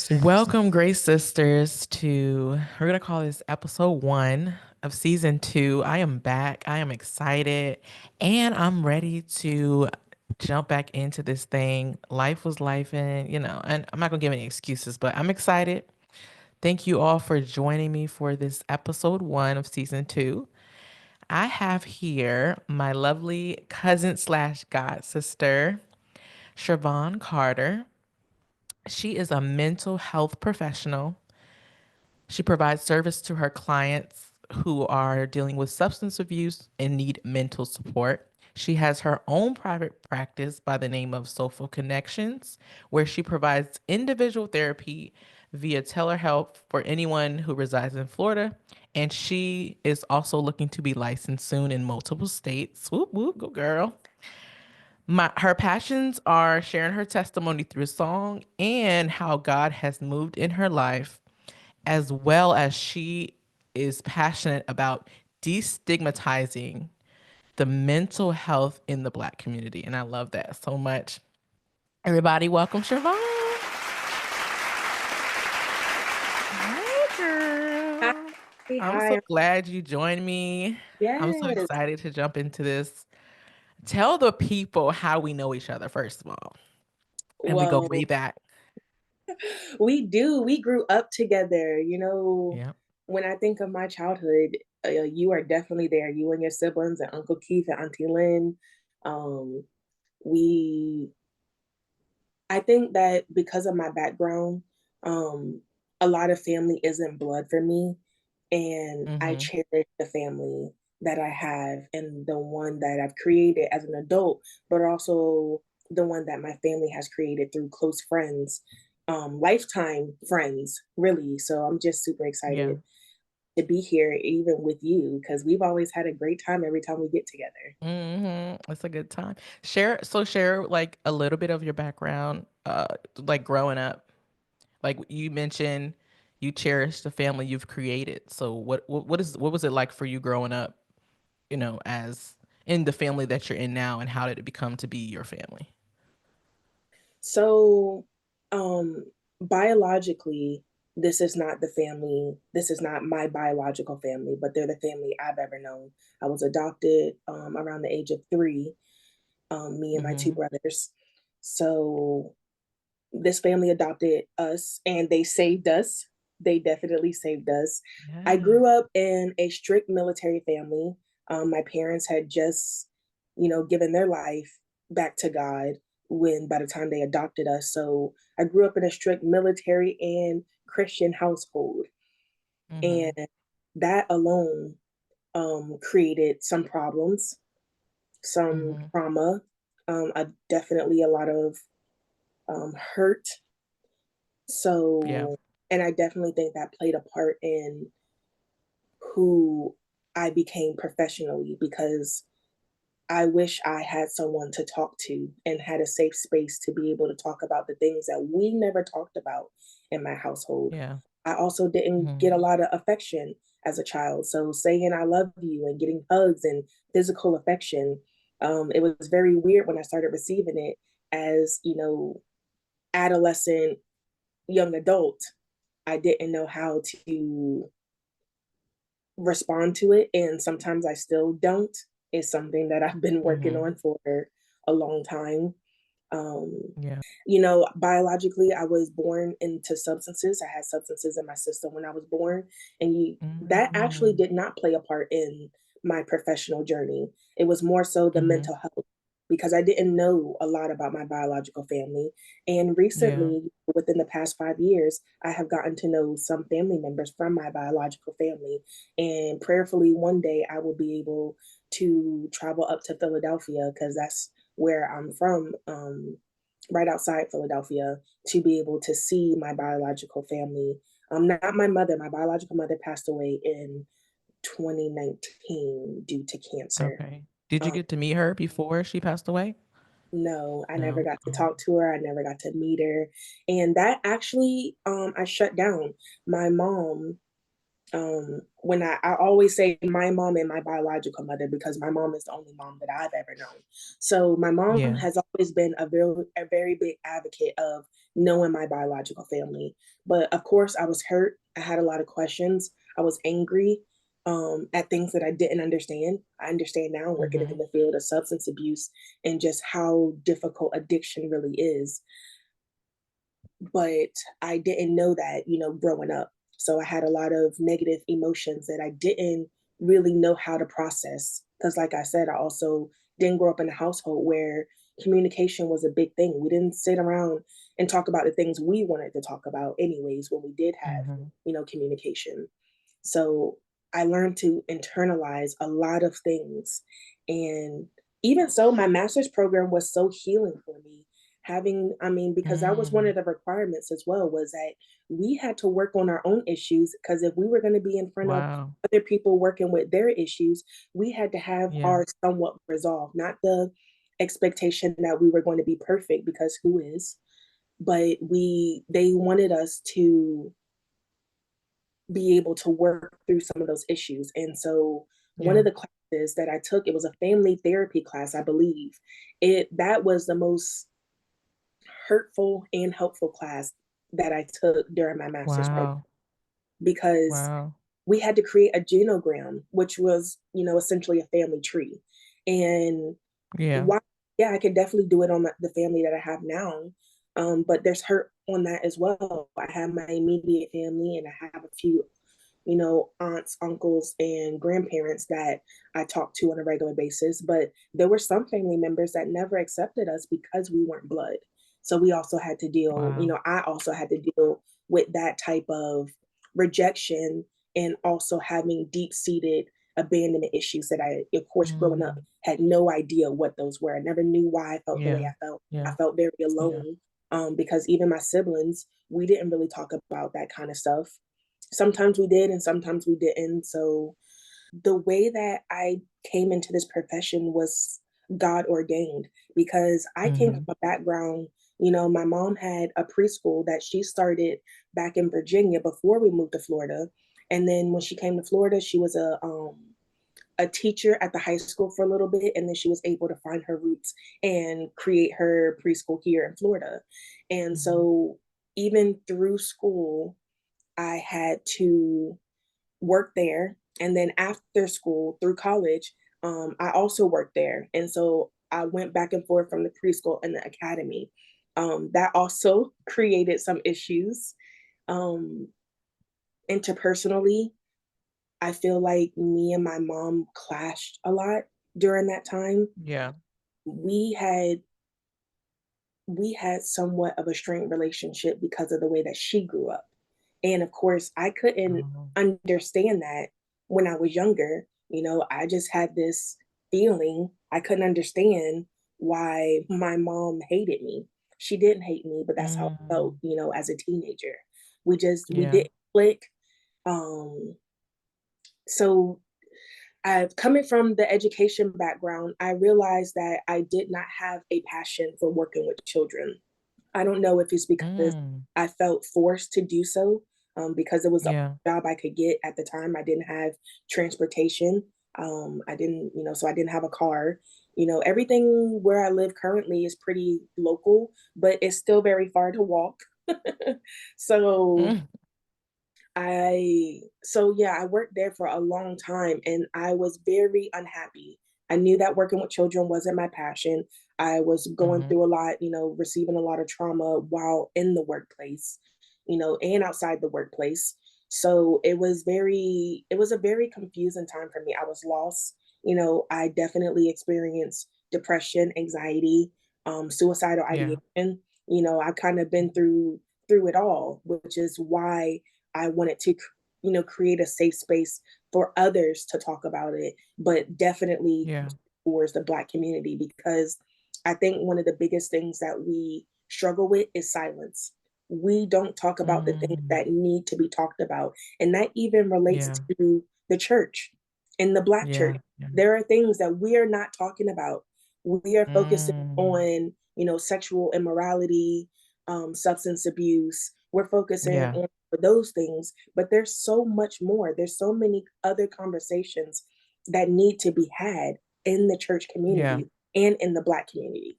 Welcome, Grace Sisters, to we're gonna call this episode 1 of season 2. I am back. I am excited, and I'm ready to jump back into this thing. Life was life, and I'm not gonna give any excuses, but I'm excited. Thank you all for joining me for this episode 1 of season 2. I have here my lovely cousin slash god sister, Shavarne Carter. She is a mental health professional. She provides service to her clients who are dealing with substance abuse and need mental support. She has her own private practice by the name of Soulful Connections, where she provides individual therapy via telehealth for anyone who resides in Florida. And she is also looking to be licensed soon in multiple states. Whoop, whoop, go girl. Her passions are sharing her testimony through song and how God has moved in her life, as well as she is passionate about destigmatizing the mental health in the Black community. And I love that so much. Everybody, welcome Siobhan. Hey, Hi, girl. I'm so hi. glad you joined me. I'm so Yes. excited to jump into this. Tell the people how we know each other, first of all. And we go Well, way back. we do. We grew up together. Yeah. When I think of my childhood, you are definitely there. You and your siblings and Uncle Keith and Auntie Lynn. Um, we, I think that because of my background, um, a lot of family isn't blood for me. And I Mm-hmm. cherish the family that I have and the one that I've created as an adult, but also the one that my family has created through close friends, lifetime friends, really. So I'm just super Yeah. excited to be here, even with you, because we've always had a great time every time we get together. It's a good time. Share like a little bit of your background, like growing up. Like you mentioned, you cherish the family you've created. So what was it like for you growing up, as in the family that you're in now, and how did it become to be your family? So, um, biologically, this is not my biological family, but they're the family I've ever known. I was adopted around the age of 3, me and my two Mm-hmm. brothers. So, this family adopted us and they saved us. They definitely saved us. I Yeah. grew up in a strict military family. My parents had just, given their life back to God when by the time they adopted us. So I grew up in a strict military and Christian household. And Mm-hmm. that alone created some problems, some Mm-hmm. trauma, definitely a lot of hurt. Yeah. So, and I definitely think that played a part in who I became professionally because I wish I had someone to talk to and had a safe space to be able to talk about the things that we never talked about in my household. Yeah. I also didn't Mm-hmm. get a lot of affection as a child. So saying I love you and getting hugs and physical affection, it was very weird when I started receiving it as, adolescent, young adult. I didn't know how to respond to it. And sometimes I still don't. It's something that I've been working Mm-hmm. on for a long time. Um, Yeah. Biologically, I was born into substances. I had substances in my system when I was born. And that actually Mm-hmm. did not play a part in my professional journey. It was more so the Mm-hmm. mental health because I didn't know a lot about my biological family. And Yeah. recently, within the past 5 years, I have gotten to know some family members from my biological family. And prayerfully, one day I will be able to travel up to Philadelphia because that's where I'm from, right outside Philadelphia, to be able to see my biological family. Not my mother. My biological mother passed away in 2019 due to cancer. Okay. Did you Um, get to meet her before she passed away? no, I never No. got to Oh. talk to her. I never got to meet her, and that actually, I shut down. My mom When I always say my mom and my biological mother because my mom is the only mom that I've ever known. So my mom Yeah. has always been a very big advocate of knowing my biological family. But of course, I was hurt. I had a lot of questions. I was angry at things that I didn't understand. I understand now working in Mm-hmm. the field of substance abuse and just how difficult addiction really is, but I didn't know that, growing up. So I had a lot of negative emotions that I didn't really know how to process. Because, like I said, I also didn't grow up in a household where communication was a big thing. We didn't sit around and talk about the things we wanted to talk about, anyways, when we did have, Mm-hmm. communication. So I learned to internalize a lot of things. And even so, my master's program was so healing for me. Because that was one Mm. of the requirements as well, was that we had to work on our own issues. Because if we were going to be in front of Wow. other people working with their issues, we had to have Yeah. ours somewhat resolved, not the expectation that we were going to be perfect, because who is? But they wanted us to be able to work through some of those issues. And so one Yeah. of the classes that I took, it was a family therapy class, I believe. It That was the most hurtful and helpful class that I took during my master's program, Wow. because Wow. we had to create a genogram, which was, essentially a family tree. And Yeah. why, yeah, I can definitely do it on the family that I have now. But there's hurt on that as well. I have my immediate family and I have a few, aunts, uncles, and grandparents that I talk to on a regular basis. But there were some family members that never accepted us because we weren't blood. So we also had to deal, Wow. I also had to deal with that type of rejection, and also having deep seated abandonment issues that I, of course, growing up, Mm. had no idea what those were. I never knew why I felt the way Yeah. I felt. I Yeah. felt very Yeah. alone, because even my siblings, we didn't really talk about that kind of stuff. Sometimes we did and sometimes we didn't. So the way that I came into this profession was God ordained, because I came from Mm-hmm. a background, my mom had a preschool that she started back in Virginia before we moved to Florida. And then when she came to Florida, she was a teacher at the high school for a little bit, and then she was able to find her roots and create her preschool here in Florida. And Mm-hmm. so even through school, I had to work there. And then after school, through college, I also worked there. And so I went back and forth from the preschool and the academy. That also created some issues. Um, Interpersonally, I feel like me and my mom clashed a lot during that time. Yeah. We had we had somewhat of a strained relationship because of the way that she grew up. And of course, I couldn't Oh. understand that when I was younger. I just had this feeling I couldn't understand why my mom hated me. She didn't hate me, but that's how I felt, Mm. as a teenager. We Yeah. didn't click. Um, so coming from the education background, I realized that I did not have a passion for working with children. I don't know if it's because Mm. I felt forced to do so, because it was the Yeah. only job I could get at the time. I didn't have transportation. I didn't, so I didn't have a car. Everything where I live currently is pretty local, but it's still very far to walk. So Mm. I worked there for a long time and I was very unhappy. I knew that working with children wasn't my passion. I was going Mm-hmm. through a lot, receiving a lot of trauma while in the workplace, and outside the workplace. So it was a very confusing time for me. I was lost. I definitely experienced depression, anxiety, suicidal Yeah. ideation. I've kind of been through it all, which is why I wanted to, create a safe space for others to talk about it, but definitely Yeah. towards the Black community, because I think one of the biggest things that we struggle with is silence. We don't talk about the things Mm. that need to be talked about. And that even relates Yeah. to the church. In the Black church, Yeah. Yeah. there are things that we are not talking about. We are focusing Mm. on, sexual immorality, substance abuse. We're focusing Yeah. on for those things, but there's so much more. There's so many other conversations that need to be had in the church Yeah. community and in the Black community.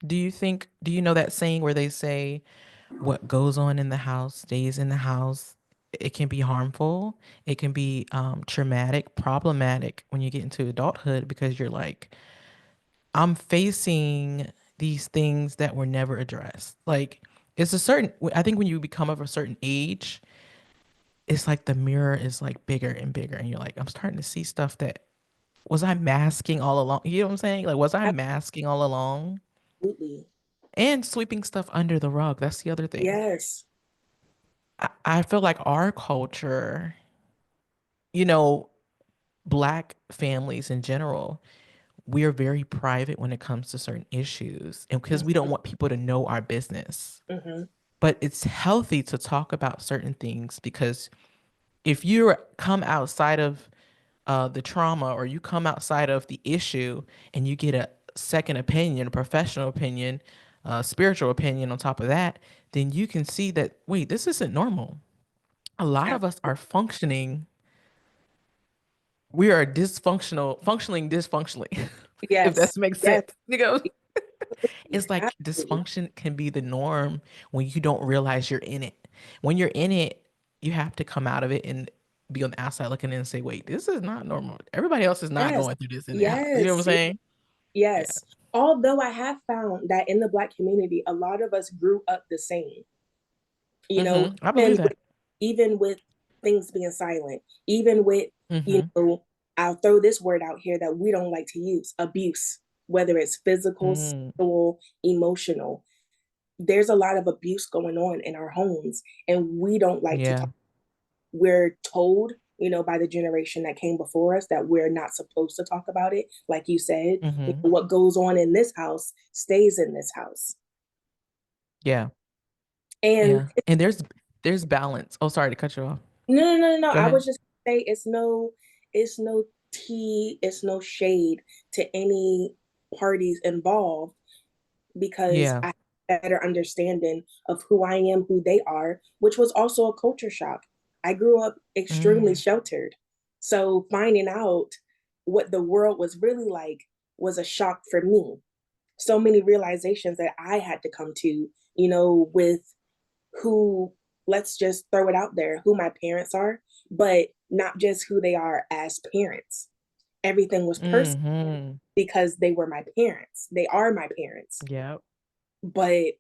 Do you know that saying where they say what goes on in the house stays in the house? It can be harmful. It can be traumatic, problematic when you get into adulthood because you're like, I'm facing these things that were never addressed. Like, it's a certain, I think when you become of a certain age, it's like the mirror is like bigger and bigger. And you're like, I'm starting to see stuff that was I masking all along? You know what I'm saying? Like, was I masking all along? Absolutely. And sweeping stuff under the rug. That's the other thing. Yes. I feel like our culture, you know, black families in general, we are very private when it comes to certain issues. And because we don't want people to know our business. Mm-hmm. But it's healthy to talk about certain things because if you come outside of the trauma or you come outside of the issue and you get a second opinion, a professional opinion, spiritual opinion on top of that, then you can see that, wait, this isn't normal. A lot of us are functioning, we are functioning dysfunctionally, if Yes. that makes Yes. sense. You know, it's like Absolutely. dysfunction can be the norm when you don't realize you're in it. When you're in it, you have to come out of it and be on the outside looking in and say, wait, this is not normal. Everybody else is not Yes. going through this in the house. You know what I'm Yes. saying? Yeah. Yes. Although I have found that in the Black community, a lot of us grew up the same. You know, I believe that. even with things being silent, even with, you Mm-hmm. know, I'll throw this word out here that we don't like to use, abuse, whether it's physical, Mm. sexual, emotional. There's a lot of abuse going on in our homes, and we don't like to Yeah. talk. We're told, by the generation that came before us that we're not supposed to talk about it. Like you said, Mm-hmm. what goes on in this house stays in this house. Yeah. And Yeah. And there's balance. Oh, sorry to cut you off. no. Go I ahead. was just say it's no tea, it's no shade to any parties involved because Yeah. I have a better understanding of who I am, who they are, which was also a culture shock. I grew up extremely Mm. sheltered. So finding out what the world was really like was a shock for me. So many realizations that I had to come to, with who, let's just throw it out there, who my parents are, but not just who they are as parents. Everything was personal Mm-hmm. because they were my parents. They are my parents. Yep. But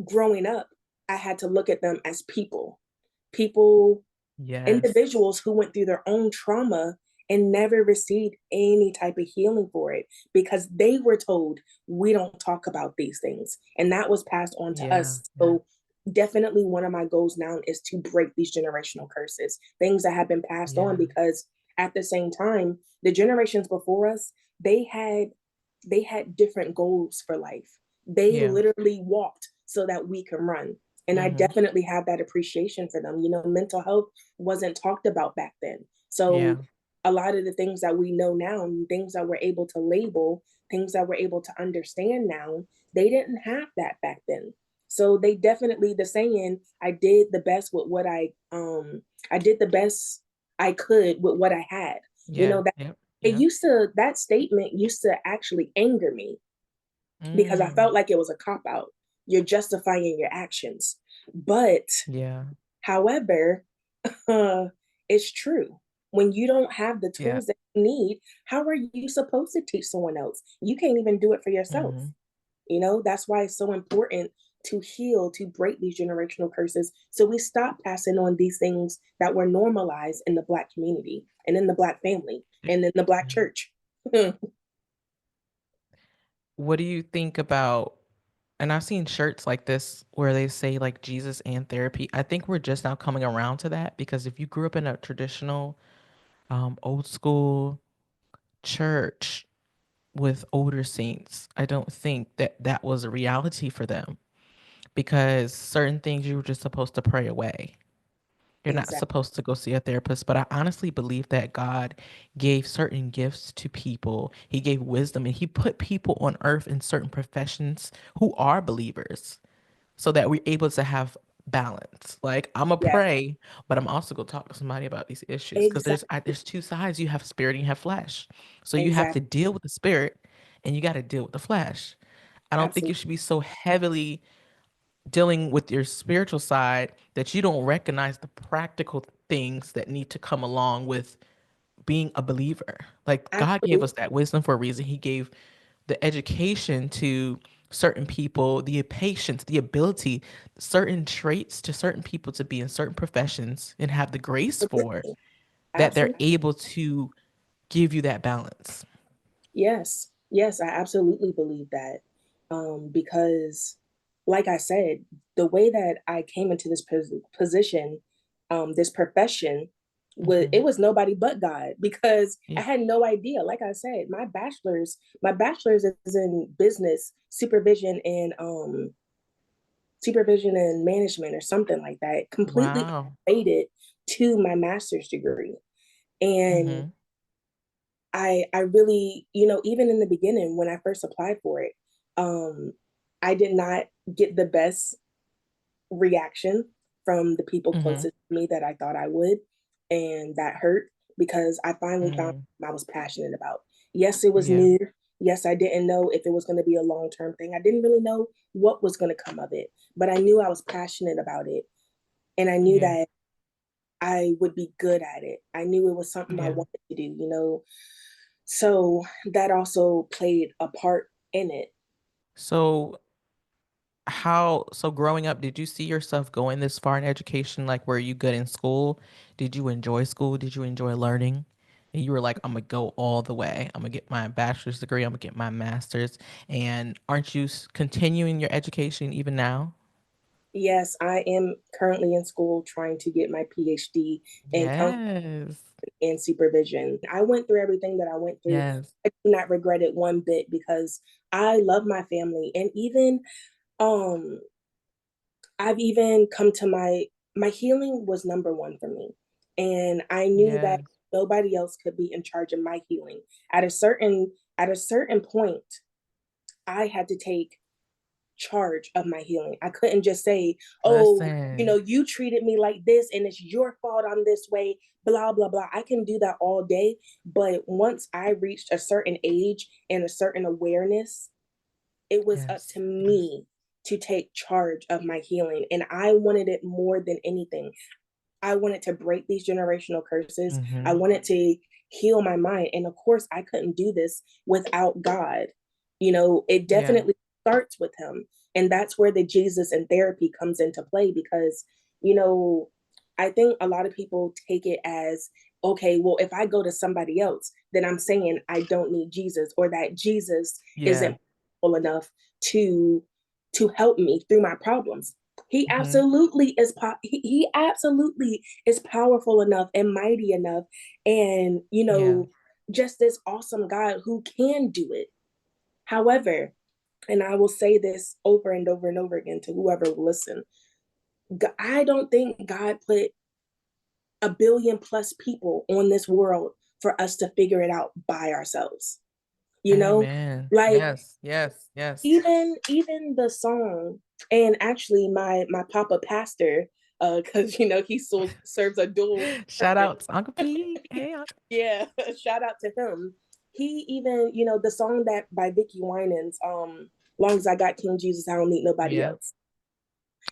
growing up, I had to look at them as people, Yes. individuals who went through their own trauma and never received any type of healing for it because they were told we don't talk about these things. And that was passed on to Yeah. us. Yeah. So definitely one of my goals now is to break these generational curses, things that have been passed on, Yeah. because at the same time, the generations before us, they had they had different goals for life. They Yeah. literally walked so that we can run. And I Mm-hmm. definitely have that appreciation for them. Mental health wasn't talked about back then. So Yeah. a lot of the things that we know now, and things that we're able to label, things that we're able to understand now, they didn't have that back then. So they definitely, the saying, I did the best I could with what I had. Yeah. That Yep. it Yep. used to that statement used to actually anger me because I Mm. felt like it was a cop out. You're justifying your actions. But Yeah. however, it's true. When you don't have the Yeah. tools that you need, how are you supposed to teach someone else? You can't even do it for yourself. Mm-hmm. That's why it's so important to heal, to break these generational curses. So we stop passing on these things that were normalized in the Black community and in the Black family and in the Black Yeah. church. What do you think about, and I've seen shirts like this where they say like Jesus and therapy. I think we're just now coming around to that because if you grew up in a traditional, old school church with older saints, I don't think that that was a reality for them because certain things you were just supposed to pray away. You're not Exactly. supposed to go see a therapist, but I honestly believe that God gave certain gifts to people. He gave wisdom and he put people on earth in certain professions who are believers so that we're able to have balance. Like I'm gonna Yeah, pray, but I'm also gonna talk to somebody about these issues because exactly, there's two sides. You have spirit and you have flesh. So you have to exactly, deal with the spirit and you got to deal with the flesh. I don't think you absolutely. should be so heavily dealing with your spiritual side that you don't recognize the practical things that need to come along with being a believer. Like God gave Absolutely. us that wisdom for a reason. He gave the education to certain people, the patience, the ability, certain traits to certain people to be in certain professions and have the grace for that they're Absolutely. able to give you that balance. Yes, yes, I absolutely believe that. Because, like I said, the way that I came into this position, this profession, it Hmm. was nobody but God because I Yeah. had no idea. Like I said, my bachelor's is in business supervision and management or something like that. Completely Wow. related to my master's degree, and Hmm. I really, even in the beginning when I first applied for it, um, I did not get the best reaction from the people Hmm. closest to me that I thought I would. And that hurt because I finally found Hmm. what I was passionate about. Yes, it was Yeah. new. Yes, I didn't know if it was going to be a long term thing. I didn't really know what was going to come of it, but I knew I was passionate about it. And I knew Yeah. that I would be good at it. I knew it was something I Yeah. wanted to do. So that also played a part in it. So so growing up, did you see yourself going this far in education? Like, were you good in school? Did you enjoy school? Did you enjoy learning? And you were like, I'm gonna go all the way. I'm gonna get my bachelor's degree. I'm gonna get my master's. And aren't you continuing your education even now? Yes, I am currently in school trying to get my PhD in counseling Yes. and supervision. I went through everything that I went through. Yes. I do not regret it one bit because I love my family, and even um I've even come to my healing was number one for me. And I knew that Yes. nobody else could be in charge of my healing. At a certain point, I had to take charge of my healing. I couldn't just say, oh, Listen. you treated me like this and it's your fault I'm this way, blah, blah, blah. I can do that all day. But once I reached a certain age and a certain awareness, it was up Yes. to Yes. me to take charge of my healing. And I wanted it more than anything. I wanted to break these generational curses. I Mm-hmm. wanted to heal my mind. And of course, I couldn't do this without God. It Yeah. definitely starts with Him. And that's where the Jesus and therapy comes into play because, you know, I think a lot of people take it as, okay, well, if I go to somebody else, then I'm saying I don't need Jesus or that Jesus Yeah. isn't full enough to to help me through my problems. He Mm-hmm. absolutely is he absolutely is powerful enough and mighty enough and Yeah. just this awesome God who can do it. However, and I will say this over and over and over again to whoever will listen, I don't think God put a billion plus people on this world for us to figure it out by ourselves. You know, Amen. like Yes. Yes. Yes. even the song, and actually my papa pastor, because he still serves a dual Shout purpose. out to Uncle P. Hey, Uncle. Yeah, shout out to him. He even, the song that by Vicky Winans, long as I got King Jesus, I don't need nobody Yeah. else.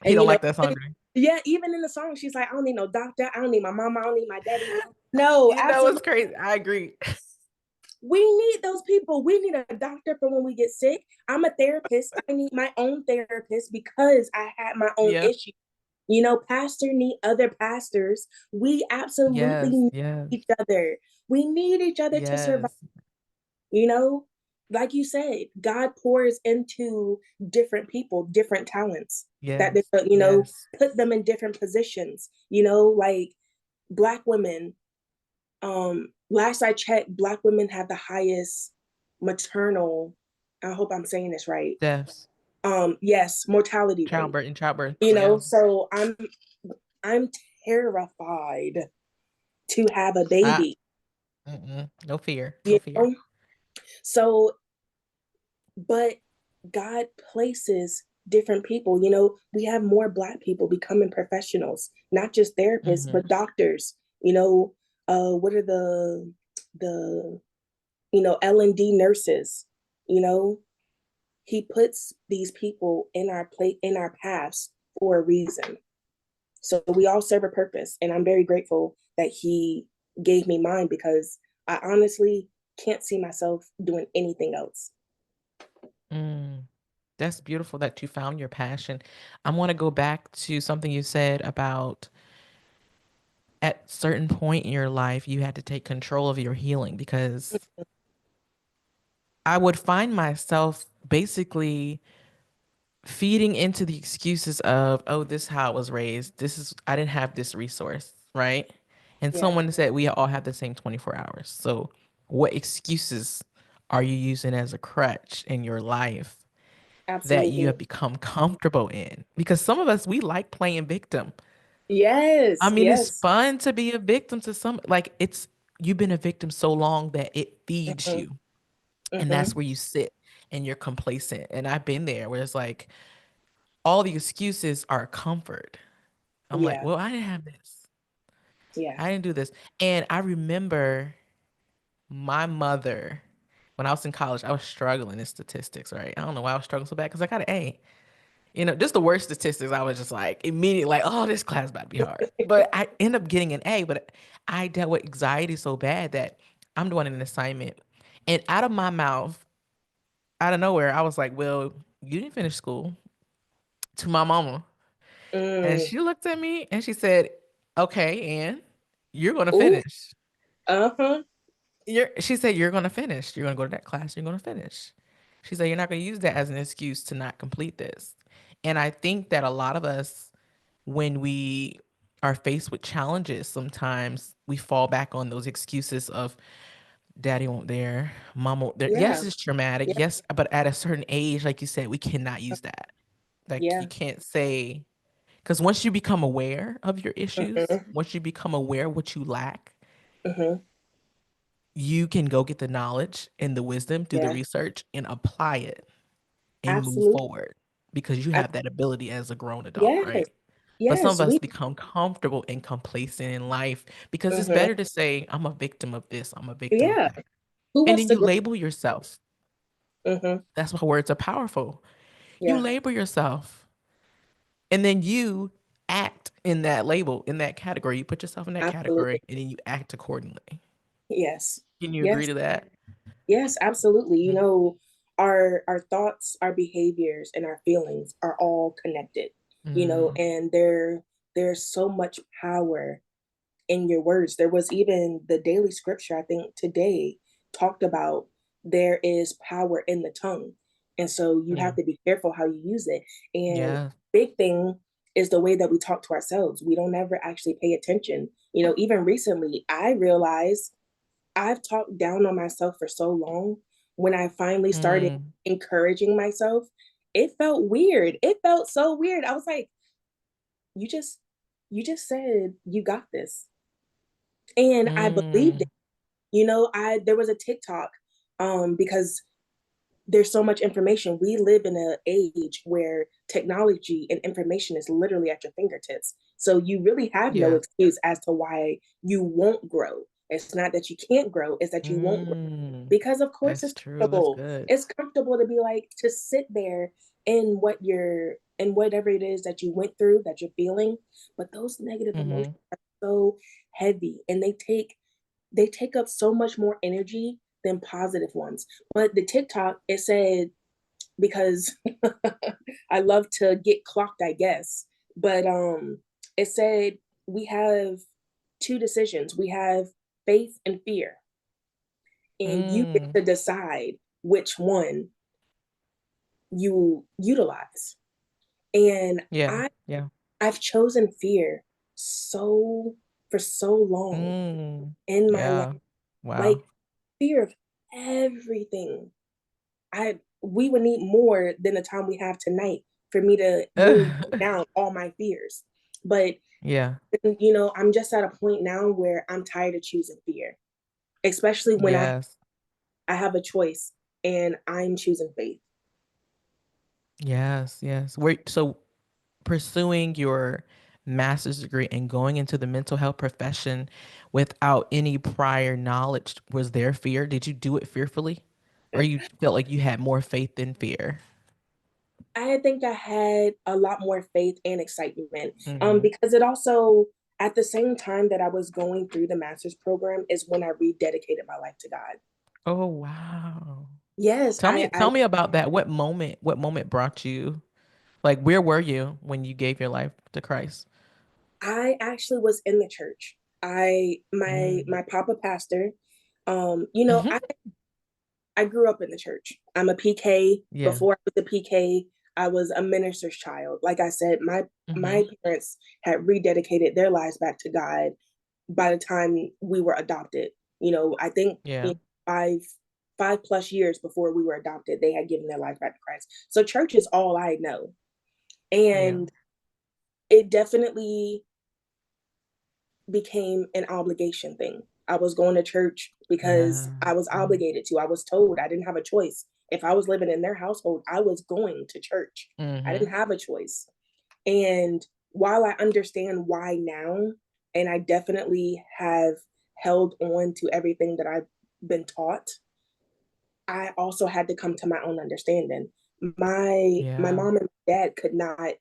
He And don't like that song, do yeah, even in the song, she's like, I don't need no doctor, I don't need my mama, I don't need my daddy. No, he? You know absolutely. it's crazy. I agree. We need those people. We need a doctor for when we get sick. I'm a therapist. I need my own therapist because I had my own Yeah. issue. Pastor need other pastors. We absolutely Yes. need Yes. each other. We need each other to survive. Yes. You know, like you said, God pours into different people, different talents that Yes. Yes. put them in different positions. Like Black women. Last I checked, Black women have the highest maternal. I hope I'm saying this right. Deaths. Yes, mortality rate. Childbirth and childbirth. Yeah. So I'm terrified to have a I baby. no fear. No You fear. know, so but God places different people. You know, we have more Black people becoming professionals, not just therapists, Hmm. but doctors. You know, what are the L&D nurses? You know, he puts these people in our plate in our paths for a reason. So we all serve a purpose, and I'm very grateful that he gave me mine because I honestly can't see myself doing anything else. Mm. That's beautiful that you found your passion. I want to go back to something you said about at certain point in your life you had to take control of your healing because I would find myself basically feeding into the excuses of, oh, this is how I was raised. This is I didn't have this resource, right? And Yeah, someone said we all have the same 24 hours. So what excuses are you using as a crutch in your life that you absolutely. have become comfortable in? Because some of us we like playing victim. I Yes, mean, it's yes. fun to be a victim to some, like it's you've been a victim so long that it feeds Hmm. you. And Hmm. that's where you sit and you're complacent. And I've been there where it's like all the excuses are comfort. I'm like, Yeah, well, I didn't have this. yeah. I didn't do this. And I remember my mother, when I was in college, I was struggling in statistics, right? I don't know why I was struggling so bad because I got an A. Just the worst statistics, I was just like immediately like, oh, this class about to be hard. But I end up getting an A, but I dealt with anxiety so bad that I'm doing an assignment. And out of my mouth, out of nowhere, I was like, well, you didn't finish school to my mama. And Mm. she looked at me and she said, okay, and you're going to Ooh, finish. uh-huh. She said, you're going to finish. You're going to go to that class. You're going to finish. She said, you're not going to use that as an excuse to not complete this. And I think that a lot of us, when we are faced with challenges, sometimes we fall back on those excuses of daddy won't there, mama won't there. Yes, Yeah, it's traumatic. yeah, Yes, but at a certain age, like you said, we cannot use that. Like you yeah. can't say, because once you become aware of your issues, Hmm. once you become aware of what you lack, Hmm. you can go get the knowledge and the wisdom, do the Yeah, research, and apply it and move absolutely. forward because you have that ability as a grown adult, Yes, right? But some of yes. us We. become comfortable and complacent in life because it's Hmm. better to say, I'm a victim of this, I'm a victim of Yeah. that. Who And wants then to you grow? label yourself. Hmm. That's why words are powerful. You Yeah, label yourself. And then you act in that label, in that category. You put yourself in that absolutely. category and then you act accordingly. Yes, Can you agree yes, to that? yes. Absolutely. You Mm-hmm. know, our thoughts, our behaviors, and our feelings are all connected. You know, Mm, and there's so much power in your words. There was even the daily scripture, I think today, talked about there is power in the tongue. And so you yeah. have to be careful how you use it. And Yeah. big thing is the way that we talk to ourselves. We don't ever actually pay attention. You know, even recently, I realized I've talked down on myself for so long. When I finally started Mm, encouraging myself, it felt weird. It felt so weird. I was like, you just you just said you got this. And I believed it. mm, You know, I there was a TikTok because there's so much information. We live in an age where technology and information is literally at your fingertips. So you really have no yeah. excuse as to why you won't grow. It's not that you can't grow, it's that you won't grow. Mm, Because of course that's it's true. That's comfortable. good. It's comfortable to be like to sit there in whatever it is that you went through, that you're feeling. But those negative emotions Mm-hmm. are so heavy and they take up so much more energy than positive ones. But the TikTok, it said, because I love to get clocked, I guess, but it said we have two decisions. We have faith and fear, and you get Mm, to decide which one you utilize. And yeah. I Yeah. I've chosen fear so for so long Mm, in my life, yeah. like Wow. fear of everything. I we would need more than the time we have tonight for me to really break down all my fears. But Yeah. I'm just at a point now where I'm tired of choosing fear, especially when I Yes. I have a choice and I'm choosing faith. Yes, yes. So pursuing your master's degree and going into the mental health profession without any prior knowledge, was there fear? Did you do it fearfully? Or you felt like you had more faith than fear? I think I had a lot more faith and excitement, Hmm. because it also, at the same time that I was going through the master's program, is when I rededicated my life to God. Oh, wow. Yes, Tell me about that. What moment brought you, like, where were you when you gave your life to Christ? I actually was in the church. My Mm. papa pastor. Hmm. I grew up in the church. I'm a PK. Yeah. Before I was a PK, I was a minister's child. Like I said, my Hmm. parents had rededicated their lives back to God by the time we were adopted. I think Yeah. 5+ years before we were adopted, they had given their life back to Christ. So church is all I know. Yeah. And it definitely became an obligation thing. I was going to church because Yeah. I was obligated to. I was told I didn't have a choice. If I was living in their household, I was going to church. I Mm-hmm. didn't have a choice. And while I understand why now, and I definitely have held on to everything that I've been taught, I also had to come to my own understanding. My Yeah. mom and dad could not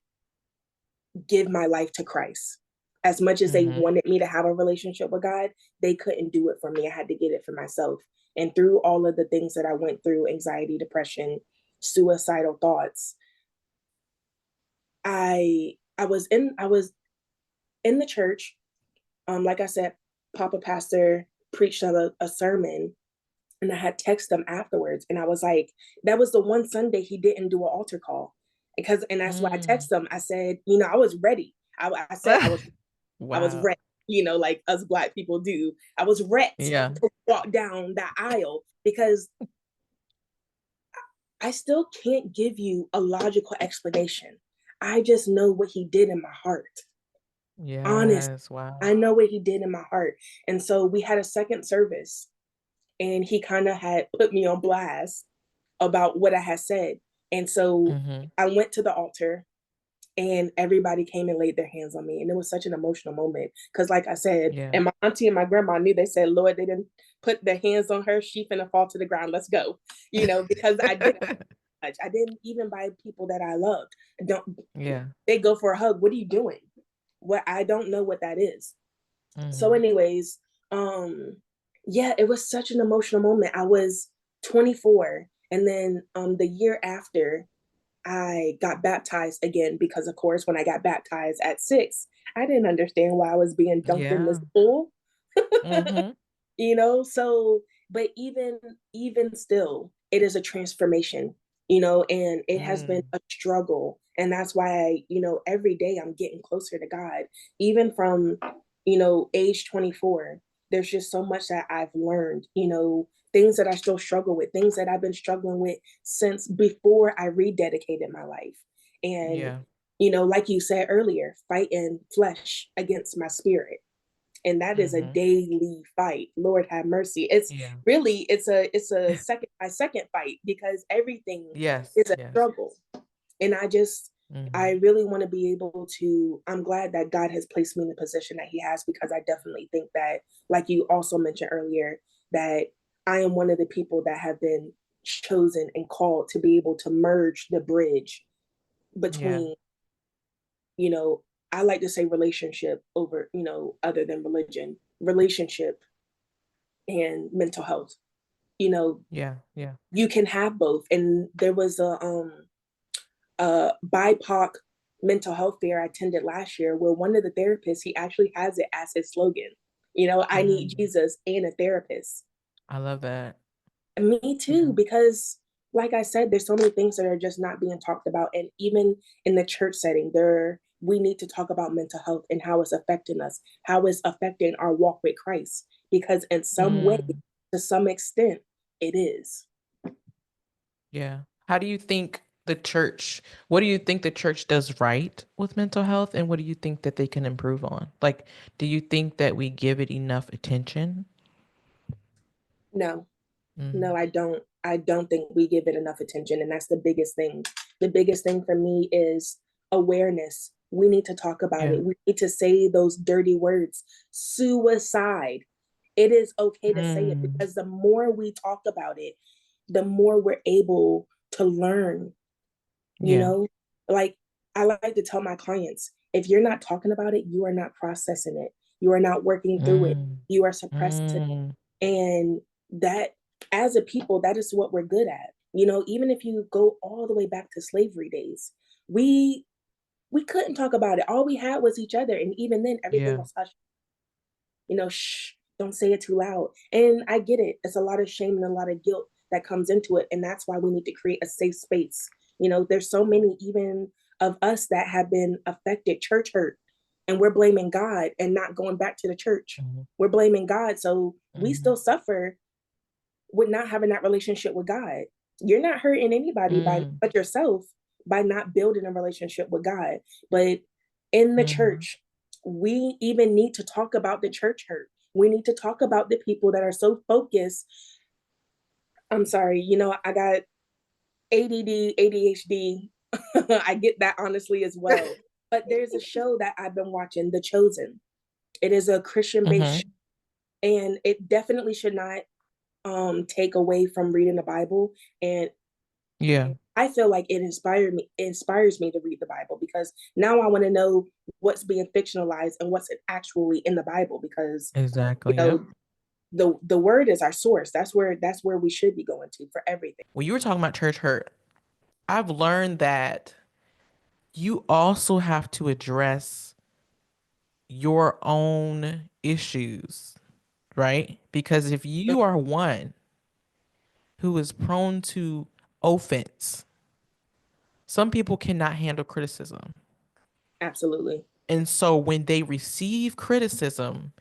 give my life to Christ. As much as they Mm-hmm. wanted me to have a relationship with God, they couldn't do it for me. I had to get it for myself. And through all of the things that I went through, anxiety, depression, suicidal thoughts, I was in the church. Like I said, Papa Pastor preached a sermon, and I had texted him afterwards, and I was like, that was the one Sunday he didn't do an altar call, and that's why I Mm. texted him. I said, I was ready. I said I was Wow. ready, like us Black people do. I was ready Yeah. to walk down that aisle because I still can't give you a logical explanation. I just know what he did in my heart. Honest. Yes. Wow. I know what he did in my heart. And so we had a second service, and he kind of had put me on blast about what I had said. And so Mm-hmm. I went to the altar, and everybody came and laid their hands on me. And it was such an emotional moment. Because, like I said, Yeah. and my auntie and my grandma knew, they said, Lord, they didn't put their hands on her. She finna fall to the ground. Let's go. Because I didn't much. I didn't even by people that I loved. Don't Yeah. they go for a hug? What are you doing? What I don't know what that is. So, Mm-hmm. anyways, yeah, it was such an emotional moment. I was 24, and then the year after, I got baptized again because, of course, when I got baptized at 6, I didn't understand why I was being dunked in Yeah. this pool. Mm-hmm. So, but even still, it is a transformation, and it has been Mm. a struggle. And that's why, every day I'm getting closer to God. Even from, age 24, there's just so much that I've learned, things that I still struggle with, things that I've been struggling with since before I rededicated my life. And, Yeah. like you said earlier, fighting flesh against my spirit, and that is a Mm-hmm. daily fight. Lord have mercy. It's Yeah. really it's a second by second fight, because everything Yes. is a Yes. struggle. And I Mm-hmm. really want to be able to. I'm glad that God has placed me in the position that He has, because I definitely think that, like you also mentioned earlier, that I am one of the people that have been chosen and called to be able to merge the bridge Yeah. between, you know, I like to say relationship over, other than religion, relationship and mental health. You know, Yeah. Yeah. you can have both. And there was a BIPOC mental health fair I attended last year, where one of the therapists, he actually has it as his slogan. I need Mm. Jesus and a therapist. I love that. Me Yeah. too, because like I said, there's so many things that are just not being talked about. And even in the church setting, we need to talk about mental health and how it's affecting us, how it's affecting our walk with Christ. Because in some way, Mm. to some extent, it is. Yeah. How do you think what do you think the church does right with mental health, and what do you think that they can improve on? Like, do you think that we give it enough attention? No, Mm. no, I don't. I don't think we give it enough attention. And that's the biggest thing. The biggest thing for me is awareness. We need to talk about Yeah. it. We need to say those dirty words. Suicide. It is okay to say it, Mm. because the more we talk about it, the more we're able to learn, you Yeah. know? Like, I like to tell my clients, if you're not talking about it, you are not processing it. You are not working through it. Mm. You are suppressing Mm. it. And that, as a people, that is what we're good at. Even if you go all the way back to slavery days, we we couldn't talk about it. All we had was each other, and even then, everything Yeah. was hush. Shh, don't say it too loud. And I get it. It's a lot of shame and a lot of guilt that comes into it. And that's why we need to create a safe space. There's so many even of us that have been affected, church hurt, and we're blaming God and not going back to the church. Mhm. We're blaming God. So we Mhm. still suffer with not having that relationship with God. You're not hurting anybody Mm. but yourself by not building a relationship with God. But in the Mhm. church, we even need to talk about the church hurt. We need to talk about the people that are so focused. I'm sorry, I got ADD, ADHD. I get that honestly as well. But there's a show that I've been watching, The Chosen. It is a Christian based show, Mhm. and it definitely should not take away from reading the Bible. And Yeah. I feel like it inspires me to read the Bible, because now I want to know what's being fictionalized and what's actually in the Bible, because you Exactly. Yep. know the word is our source. That's where we should be going to for everything. When you were talking about church hurt, I've learned that you also have to address your own issues, right? Because if Mm, you are one who is prone to offense, some people cannot handle criticism. absolutely. And so when they receive criticism,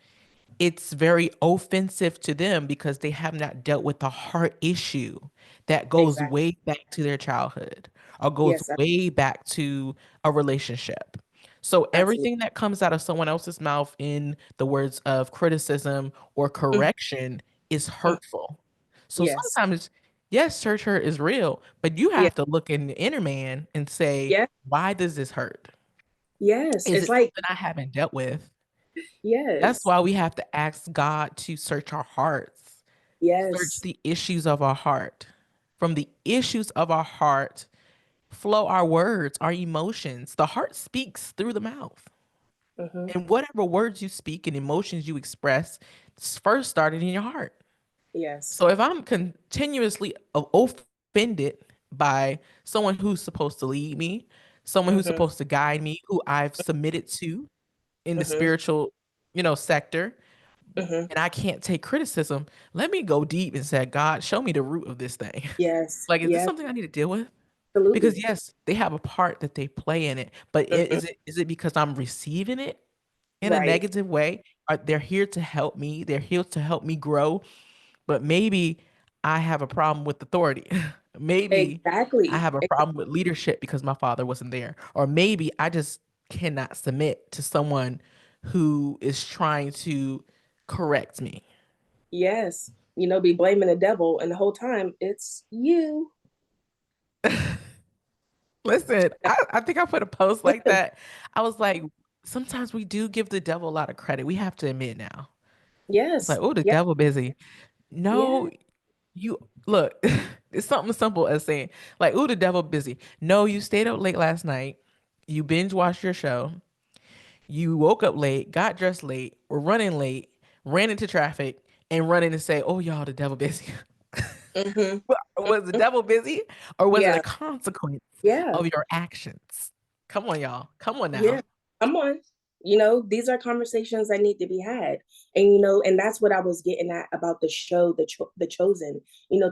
it's very offensive to them because they have not dealt with the heart issue that goes Exactly. way back to their childhood or goes Yes, way back to a relationship. So absolutely. everything that comes out of someone else's mouth in the words of criticism or Mm, correction is mm, hurtful. So yes. sometimes, yes, church hurt is real, but you Yeah. have to look in the inner man and say, Yeah. why does this hurt? Yes. Is It's it like, something I haven't dealt with? That's yes. why we have to ask God to search our hearts, search Yes. the issues of our heart. From the issues of our heart flow our words, our emotions. The heart speaks through the mouth. Hmm. And whatever words you speak and emotions you express first started in your heart. Yes. So if I'm continuously offended by someone who's supposed to lead me, someone who's Hmm. supposed to guide me, who I've submitted to in the Hmm. spiritual, sector, Hmm. and I can't take criticism, let me go deep and say, God, show me the root of this thing. Yes. Like, is this Yes. something I need to deal with? Because Absolutely. yes, they have a part that they play in it, but Hmm. is it because I'm receiving it in a Right. negative way? Are they're here to help me? They're here to help me grow, but maybe I have a problem with authority. Maybe I Exactly. have a problem with leadership because my father wasn't there, or maybe I just cannot submit to someone who is trying to correct me. Yes. Be blaming the devil, and the whole time it's you. Listen, I think I put a post like that. I was like, sometimes we do give the devil a lot of credit. We have to admit now. It's like, Yes. oh, the Yeah. devil busy. Yeah. No, you look, it's something simple as saying, like, oh, the devil busy. No, you stayed up late last night. You binge watched your show. You woke up late, got dressed late, were running late, ran into traffic, and running to say, oh, y'all, the devil busy. Hmm. Was the devil busy or was it a Yeah. consequence Yeah. of your actions? Come on, y'all. Come on Yeah. now. Come on. These are conversations that need to be had. And and that's what I was getting at about the show, The Chosen.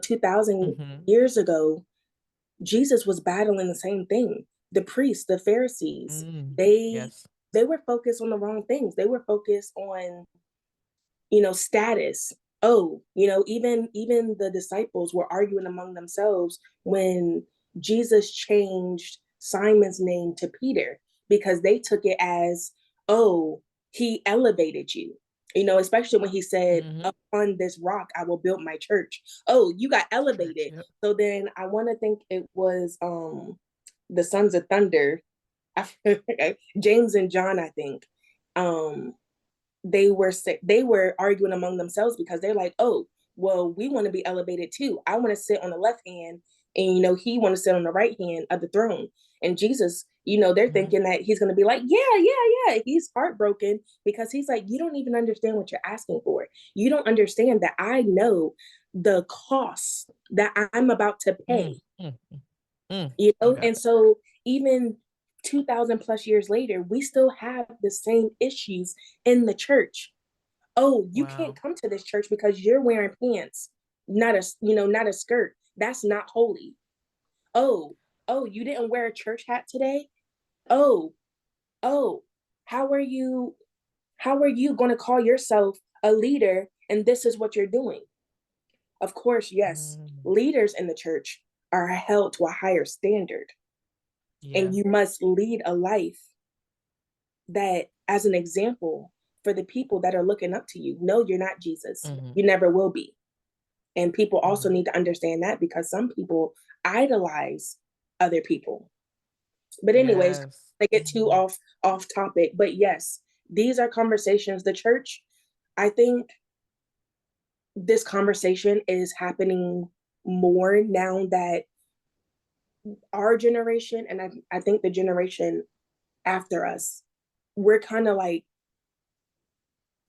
2000 Hmm. years ago, Jesus was battling the same thing. The priests, the Pharisees, Mm. they Yes. they were focused on the wrong things. They were focused on status. Oh, even the disciples were arguing among themselves when Jesus changed Simon's name to Peter, because they took it as, oh, he elevated you. Especially when he said, Hmm. upon this rock I will build my church. Oh, you got Church. elevated. Yep. So then I want to think it was the sons of thunder, James and John, I think, um, they were arguing among themselves because they're like, oh, well, we want to be elevated too. I want to sit on the left hand, and he want to sit on the right hand of the throne. And Jesus, they're Mhm. thinking that he's going to be like, yeah, yeah, yeah. He's heartbroken because he's like, you don't even understand what you're asking for. You don't understand that I know the cost that I'm about to Mm, pay. mm, mm. You know, Okay. and so even 2000 plus years later, we still have the same issues in the church. Oh, you can't Wow. come to this church because you're wearing pants, not a skirt. That's not holy. Oh, oh, you didn't wear a church hat today. Oh, oh, how are you how are you going to call yourself a leader and this is what you're doing? Of course, yes, Mm, leaders in the church are held to a higher standard, yeah. and you must lead a life that as an example for the people that are looking up to you. No, you're not Jesus. Hmm. You never will be. And people also Hmm. need to understand that because some people idolize other people. But anyways, Yes. I get too Hmm. off topic. But yes, these are conversations. The church, I think this conversation is happening more now that our generation and I think the generation after us, we're kind of like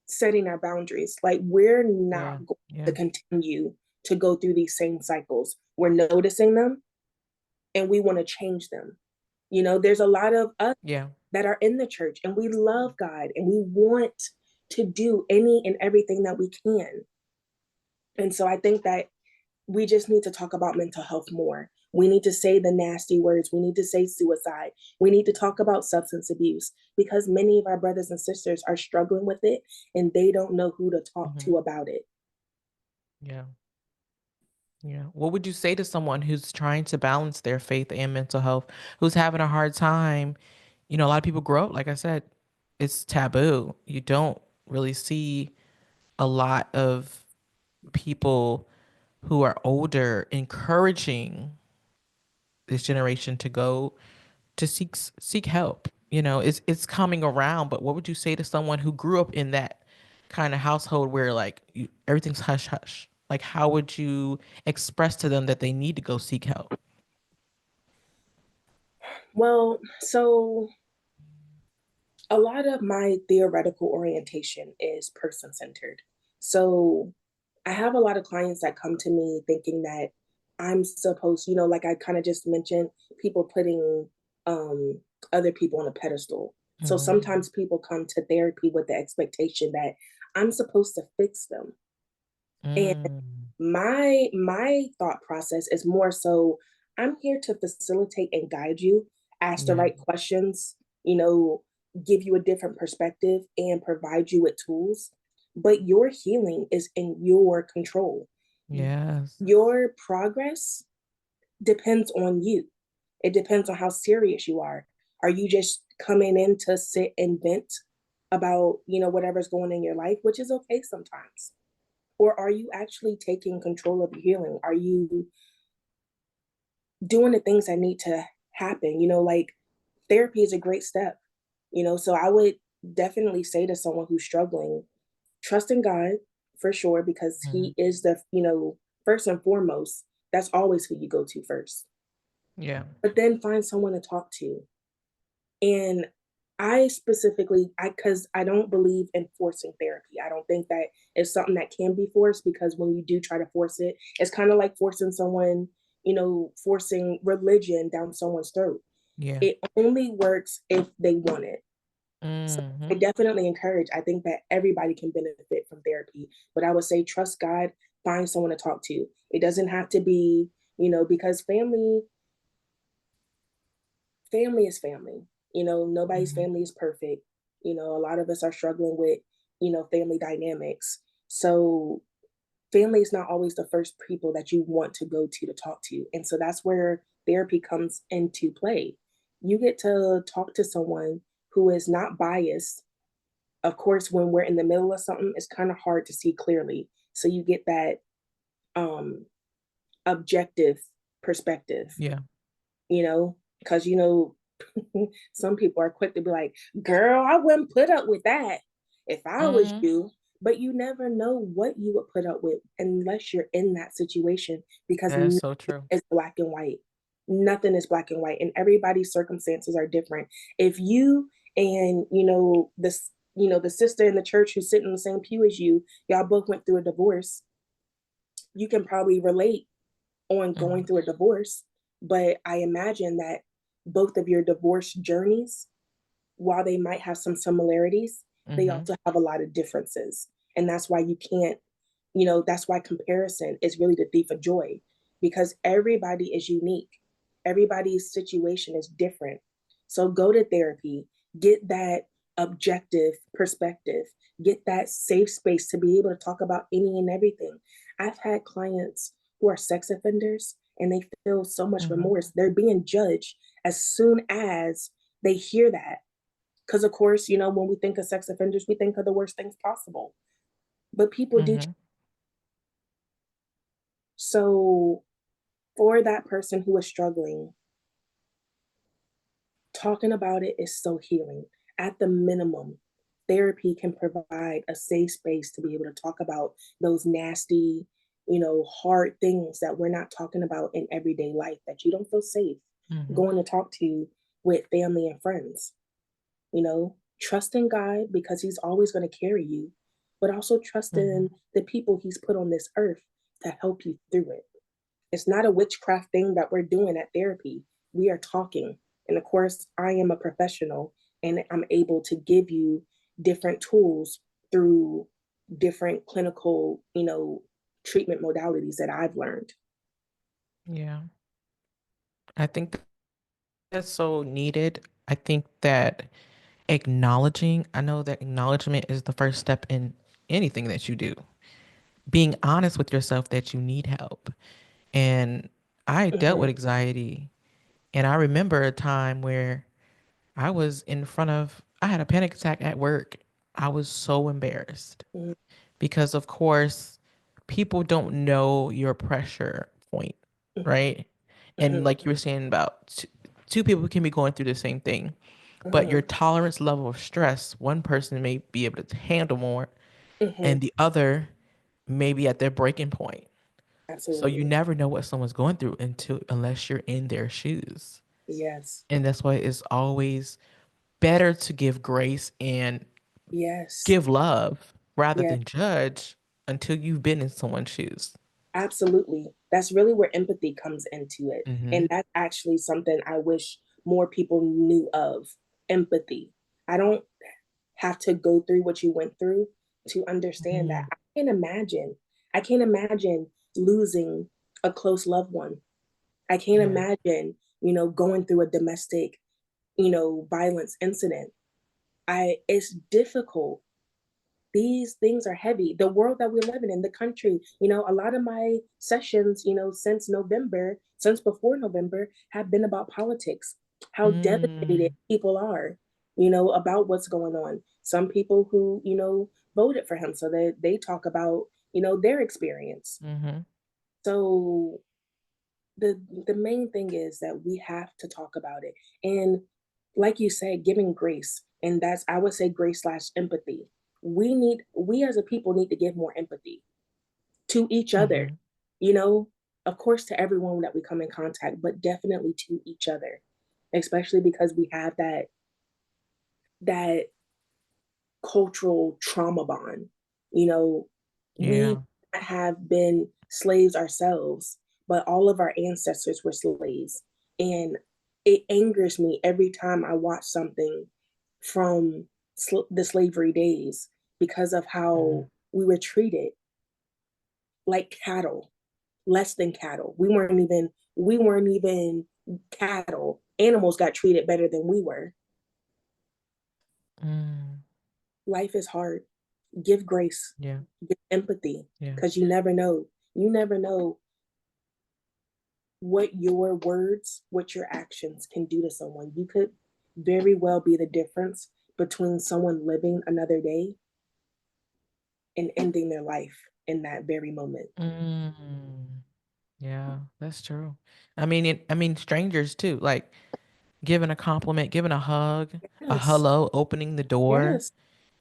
setting our boundaries. Like we're not Yeah. going to Yeah. continue to go through these same cycles. We're noticing them and we want to change them. There's a lot of us Yeah. that are in the church and we love God and we want to do any and everything that we can. And so I think that we just need to talk about mental health more. We need to say the nasty words. We need to say suicide. We need to talk about substance abuse because many of our brothers and sisters are struggling with it and they don't know who to talk Hmm. to about it. Yeah. Yeah. What would you say to someone who's trying to balance their faith and mental health, who's having a hard time? A lot of people grow up, like I said, it's taboo. You don't really see a lot of people who are older encouraging this generation to go to seek help. It's coming around, but what would you say to someone who grew up in that kind of household where like everything's hush hush? Like how would you express to them that they need to go seek help? Well, so a lot of my theoretical orientation is person centered. So I have a lot of clients that come to me thinking that I'm supposed, like I kind of just mentioned, people putting um, other people on a pedestal. So Hmm. sometimes people come to therapy with the expectation that I'm supposed to fix them. And Mm, my thought process is more so I'm here to facilitate and guide you, ask the yeah. right questions, you know, give you a different perspective and provide you with tools. But your healing is in your control. Yes. Your progress depends on you. It depends on how serious you are. Are you just coming in to sit and vent about, whatever's going in your life, which is okay sometimes? Or are you actually taking control of your healing? Are you doing the things that need to happen? Like therapy is a great step, so I would definitely say to someone who's struggling, trust in God for sure, because Hmm. He is first and foremost, that's always who you go to first. Yeah. But then find someone to talk to. And because I don't believe in forcing therapy. I don't think that it's something that can be forced because when you do try to force it, it's kind of like forcing someone, forcing religion down someone's throat. Yeah. It only works if they want it. So I Hmm. definitely encourage, I think that everybody can benefit from therapy, but I would say trust God, find someone to talk to. It doesn't have to be, because family is family. Nobody's Hmm. family is perfect. A lot of us are struggling with, family dynamics. So family is not always the first people that you want to go to talk to. And so that's where therapy comes into play. You get to talk to someone who is not biased. Of course, when we're in the middle of something, it's kind of hard to see clearly. So you get that um objective perspective, Yeah. you know? Because, some people are quick to be like, girl, I wouldn't put up with that if I was Mm, you. But you never know what you would put up with unless you're in that situation, because that is nothing so true. is black and white. Nothing is black and white, and everybody's circumstances are different. If you and the sister in the church who's sitting in the same pew as you, y'all both went through a divorce, you can probably relate on going Mhm, through a divorce. But I imagine that both of your divorce journeys, while they might have some similarities, they mhm, also have a lot of differences. And that's why you can't, that's why comparison is really the thief of joy, because everybody is unique. Everybody's situation is different. So go to therapy, get that objective perspective, get that safe space to be able to talk about any and everything. I've had clients who are sex offenders and they feel so much mhm, remorse. They're being judged as soon as they hear that. Because, of course, when we think of sex offenders, we think of the worst things possible. But people do. mhm, So, for that person who is struggling, talking about it is so healing. At the minimum, therapy can provide a safe space to be able to talk about those nasty, hard things that we're not talking about in everyday life, that you don't feel safe mhm, going to talk to with family and friends. Trust in God because He's always going to carry you, but also trust in mhm. the people He's put on this earth to help you through it. It's not a witchcraft thing that we're doing at therapy. We are talking. And of course, I am a professional and I'm able to give you different tools through different clinical, treatment modalities that I've learned. Yeah. I think that's so needed. I think that I know that acknowledgement is the first step in anything that you do. Being honest with yourself that you need help. And I dealt with Mm-hmm, anxiety. And I remember a time where I had a panic attack at work. I was so embarrassed mm-hmm, because, of course, people don't know your pressure point, right? And mm-hmm, like you were saying about two people can be going through the same thing, but your mm-hmm, tolerance level of stress, one person may be able to handle more, mm-hmm. and the other may be at their breaking point. So you Absolutely. never know what someone's going through unless you're in their shoes. Yes. And that's why it's always better to give grace and Yes. give love rather Yes. than judge until you've been in someone's shoes. Absolutely. That's really where empathy comes into it. And Mm-hmm. that's actually something I wish more people knew of: empathy. I don't have to go through what you went through to understand that. Mm-hmm. Can't imagine. I can't imagine losing a close loved one. I can't Yeah. imagine, going through a domestic, violence incident. It's difficult. These things are heavy. The world that we're living in, the country, a lot of my sessions, since before November, have been about politics, how devastated Mm, people are, about what's going on. Some people who, voted for him, so that they talk about, their experience. mm-hmm. So the main thing is that we have to talk about it. And like you said, giving grace. And that's, I would say, grace slash empathy. We as a people need to give more empathy to each other, Mm-hmm. you know, of course to everyone that we come in contact, but definitely to each other, especially because we have that cultural trauma bond. You know, we Yeah. have been slaves ourselves, but all of our ancestors were slaves. And it angers me every time I watch something from the slavery days, because of Mm-hmm. how we were treated like cattle, less than cattle. We weren't even cattle. Animals got treated better than we were. Mm, Life is hard. Give grace, yeah. give empathy, Yeah. because you never know. You never know what your words, what your actions can do to someone. You could very well be the difference between someone living another day and ending their life in that very moment. Mm, yeah. That's true. I mean, strangers too. Like giving a compliment, giving a hug, a Yes, hello, opening the door, yes,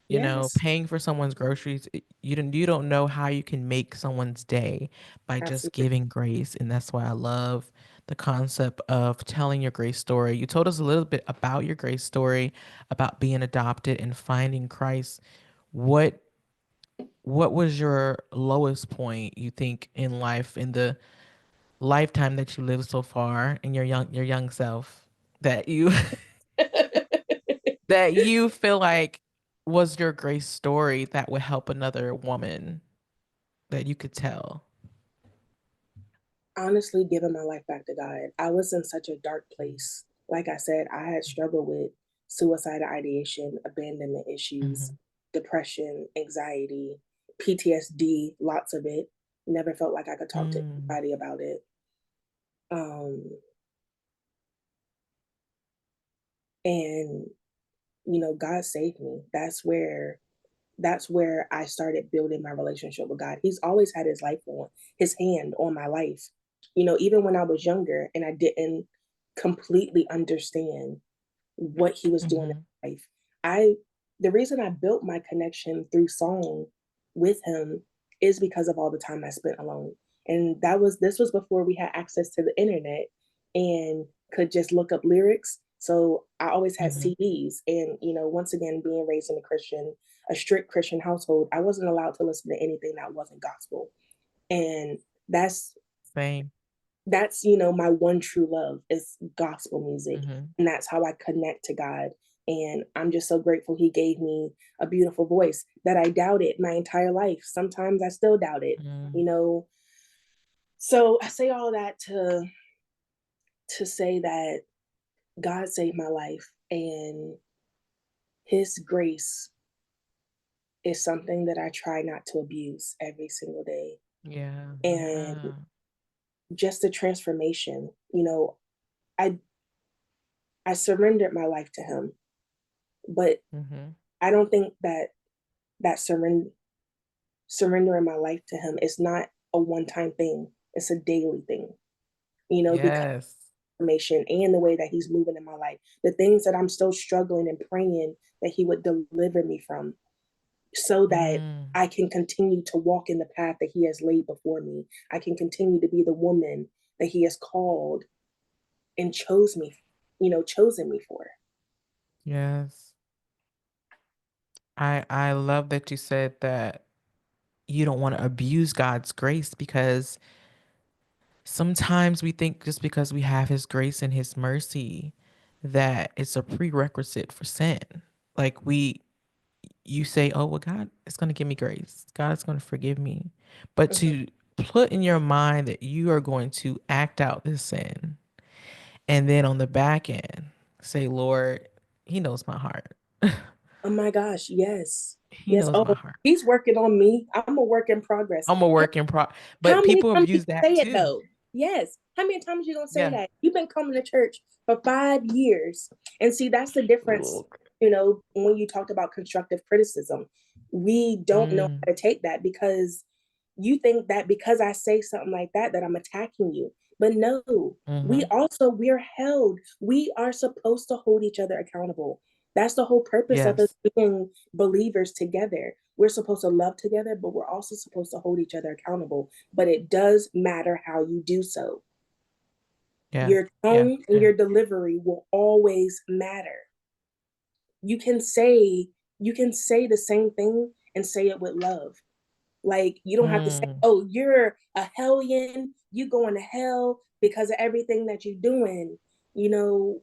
yes, paying for someone's groceries. You don't know how you can make someone's day by just absolutely. giving grace. And that's why I love the concept of telling your grace story. You told us a little bit about your grace story, about being adopted and finding Christ. What what was your lowest point, you think, in life, in the lifetime that you lived so far, in your young self, that you that you feel like was your grace story that would help another woman that you could tell? Honestly, giving my life back to God. I was in such a dark place. Like I said, I had struggled with suicide ideation, abandonment issues, Hmm. depression, anxiety, PTSD, lots of it. Never felt like I could talk to Mm, anybody about it. Um, and God saved me. That's where I started building my relationship with God. He's always had his hand on my life. Even when I was younger and I didn't completely understand what he was doing hmm. in life. I the reason I built my connection through song with him is because of all the time I spent alone. And this was before we had access to the internet and could just look up lyrics. So I always had Hmm. CDs. And once again, being raised in a strict Christian household, I wasn't allowed to listen to anything that wasn't gospel. And that's Same. my one true love is gospel music, Hmm. and that's how I connect to God. And I'm just so grateful he gave me a beautiful voice that I doubted my entire life. Sometimes I still doubt it, you Mm, know. So I say all that to say that God saved my life, and his grace is something that I try not to abuse every single day. yeah, And yeah. just the transformation, I I surrendered my life to him, but Hmm. I don't think that surrendering my life to him is not a one-time thing. It's a daily thing. Because Yes. information and the way that he's moving in my life, the things that I'm still struggling and praying that he would deliver me from, so that Mm, I can continue to walk in the path that he has laid before me. I can continue to be the woman that he has called and chosen me for. yes. I love that you said that you don't want to abuse God's grace, because sometimes we think just because we have his grace and his mercy that it's a prerequisite for sin. Like you say, "Oh, well, God is going to give me grace. God is going to forgive me." But Mhm. to put in your mind that you are going to act out this sin, and then on the back end say, "Lord, he knows my heart. Oh my gosh, yes. He Yes. knows my Oh, heart. he's working on me. I'm a work in progress. I'm a How work in pro." How But many people times you abuse that say it too. though? Yes. How many times you gonna say Yeah. that? You've been coming to church for 5 years, and see that's the difference. Ooh. When you talked about constructive criticism, we don't know Mm, how to take that because you think that because I say something like that I'm attacking you. But no, mm-hmm. we're held. We are supposed to hold each other accountable. That's the whole purpose of us Yes. being believers together. We're supposed to love together, but we're also supposed to hold each other accountable. But it does matter how you do so. Yeah. Your Yeah. tone and Yeah. your delivery will always matter. You can say you can say the same thing and say it with love. Like you don't have to say, Mm, "Oh, you're a hellion. You going to hell because of everything that you're doing." You know,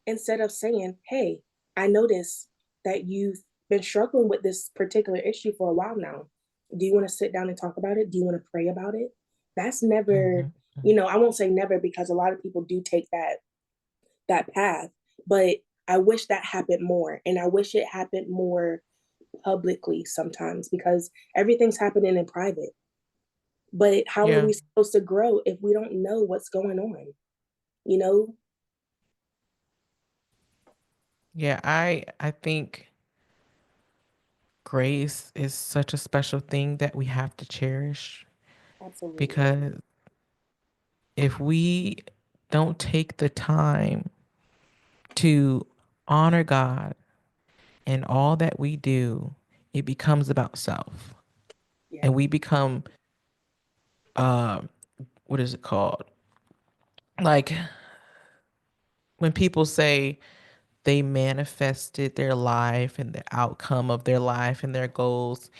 Instead of saying, "Hey, I noticed that you've been struggling with this particular issue for a while now. Do you want to sit down and talk about it? Do you want to pray about it?" That's never, mm-hmm. Hmm. I won't say never because a lot of people do take that path, but I wish that happened more, and I wish it happened more publicly sometimes because everything's happening in private. But how are Yeah. we supposed to grow if we don't know what's going on? You know, Yeah. I think grace is such a special thing that we have to cherish, Absolutely. because if we don't take the time to honor God in all that we do, it becomes about self. Yeah. And we become, uh, what is it called? Like when people say they manifested their life and the outcome of their life and their goals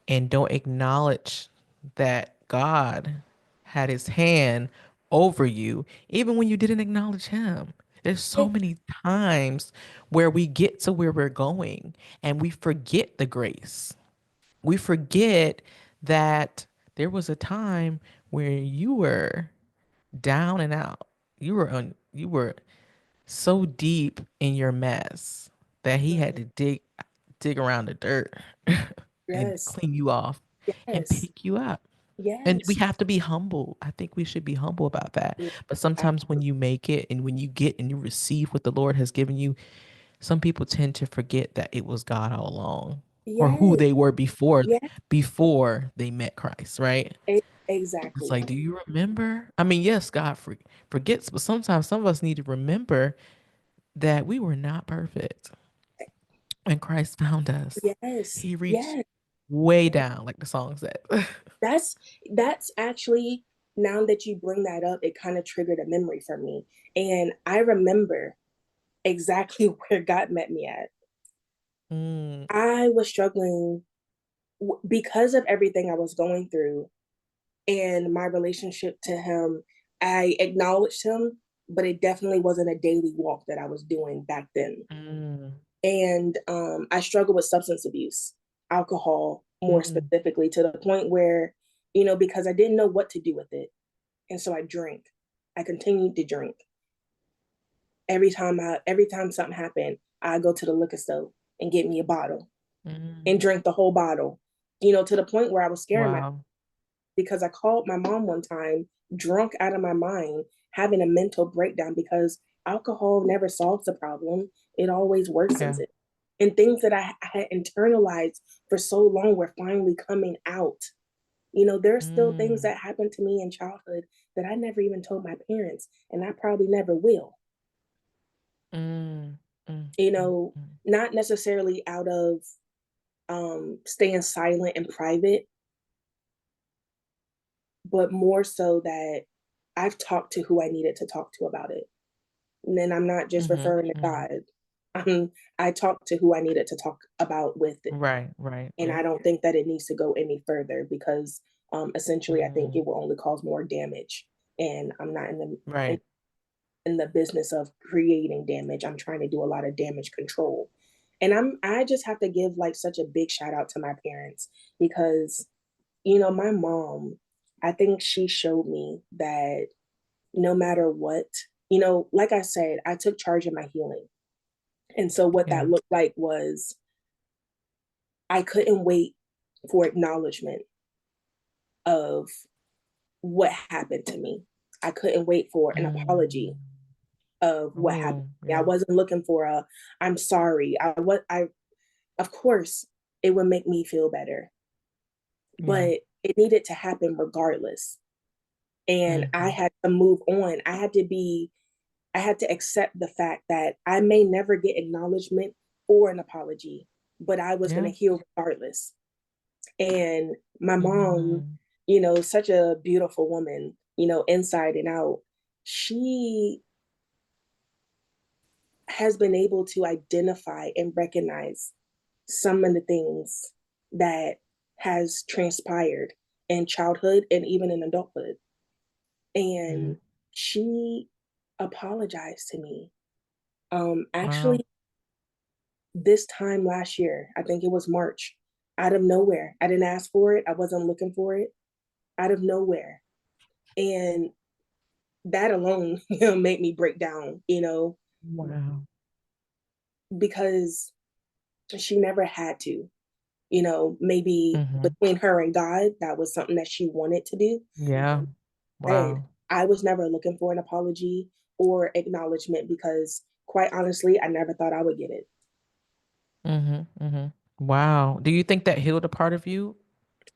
and don't acknowledge that God had his hand over you, even when you didn't acknowledge him. There's so many times where we get to where we're going and we forget the grace. We forget that there was a time where you were down and out. You were so deep in your mess that he had to dig around the dirt and Yes. clean you off and Yes. pick you up. And we Yes. have to be humble. I think we should be humble about that. Yeah. But sometimes when Absolutely. you make it and when you get and you receive what the Lord has given you, some people tend to forget that it was God all along or who Yes. they were Yes. before they met Christ, right? It's Exactly. like, do you remember? I mean, yes, God forgets, but sometimes some of us need to remember that we were not perfect when Christ found us. Yes. He reached Yes. way down, like the song said. That's that's actually, now that you bring that up, it kind of triggered a memory for me. And I remember exactly where God met me at. Mm, I was struggling because of everything I was going through and my relationship to him. I acknowledged him, but it definitely wasn't a daily walk that I was doing back then. mm, And I struggled with substance abuse, alcohol more mm, specifically, to the point where, because I didn't know what to do with it. And so I drank. I continued to drink. Every time something happened, I go to the liquor store and get me a bottle and mm. drink the whole bottle. To the point where I was scaring my, Wow. because I called my mom one time, drunk out of my mind, having a mental breakdown because alcohol never solves the problem. It always worsens Yeah. it. And things that I had internalized for so long were finally coming out. There's still things Mm, that happened to me in childhood that I never even told my parents, and I probably never will. mm, mm, You mm, know, mm, not necessarily out of staying silent and private, but more so that I've talked to who I needed to talk to about it. And then I'm not just mhm, referring to mhm. God. I talked to who I needed to talk about with it. Right, right, And I right. don't think that it needs to go any further because essentially I think Mm, it will only cause more damage. And I'm not in, right. in the business of creating damage. I'm trying to do a lot of damage control. And I just have to give like such a big shout out to my parents because my mom, I think she showed me that no matter what, like I said, I took charge of my healing. And so what Yeah. that looked like was I couldn't wait for acknowledgement of what happened to me. I couldn't wait for an apology Mm. of what happened Oh, to me. I yeah. wasn't looking for a I'm sorry. I of course it would make me feel better, Yeah. but it needed to happen regardless. And I Mhm, had to move on. I had to accept the fact that I may never get acknowledgement or an apology, but I was going yeah. to heal regardless. And my mom, Mhm, such a beautiful woman, inside and out, she has been able to identify and recognize some of the things that has transpired in childhood and even in adulthood. mhm. And she apologized to me. Actually, Wow. this time last year, I think it was March, out of nowhere. I didn't ask for it. I wasn't looking for it. Out of nowhere. And that alone, made me break down, Wow. because she never had to. Maybe Mhm. between her and God, that was something that she wanted to do. Yeah. And Wow. I was never looking for an apology or acknowledgement because, quite honestly, I never thought I would get it. Mhm, mhm. Wow. Do you think that healed a part of you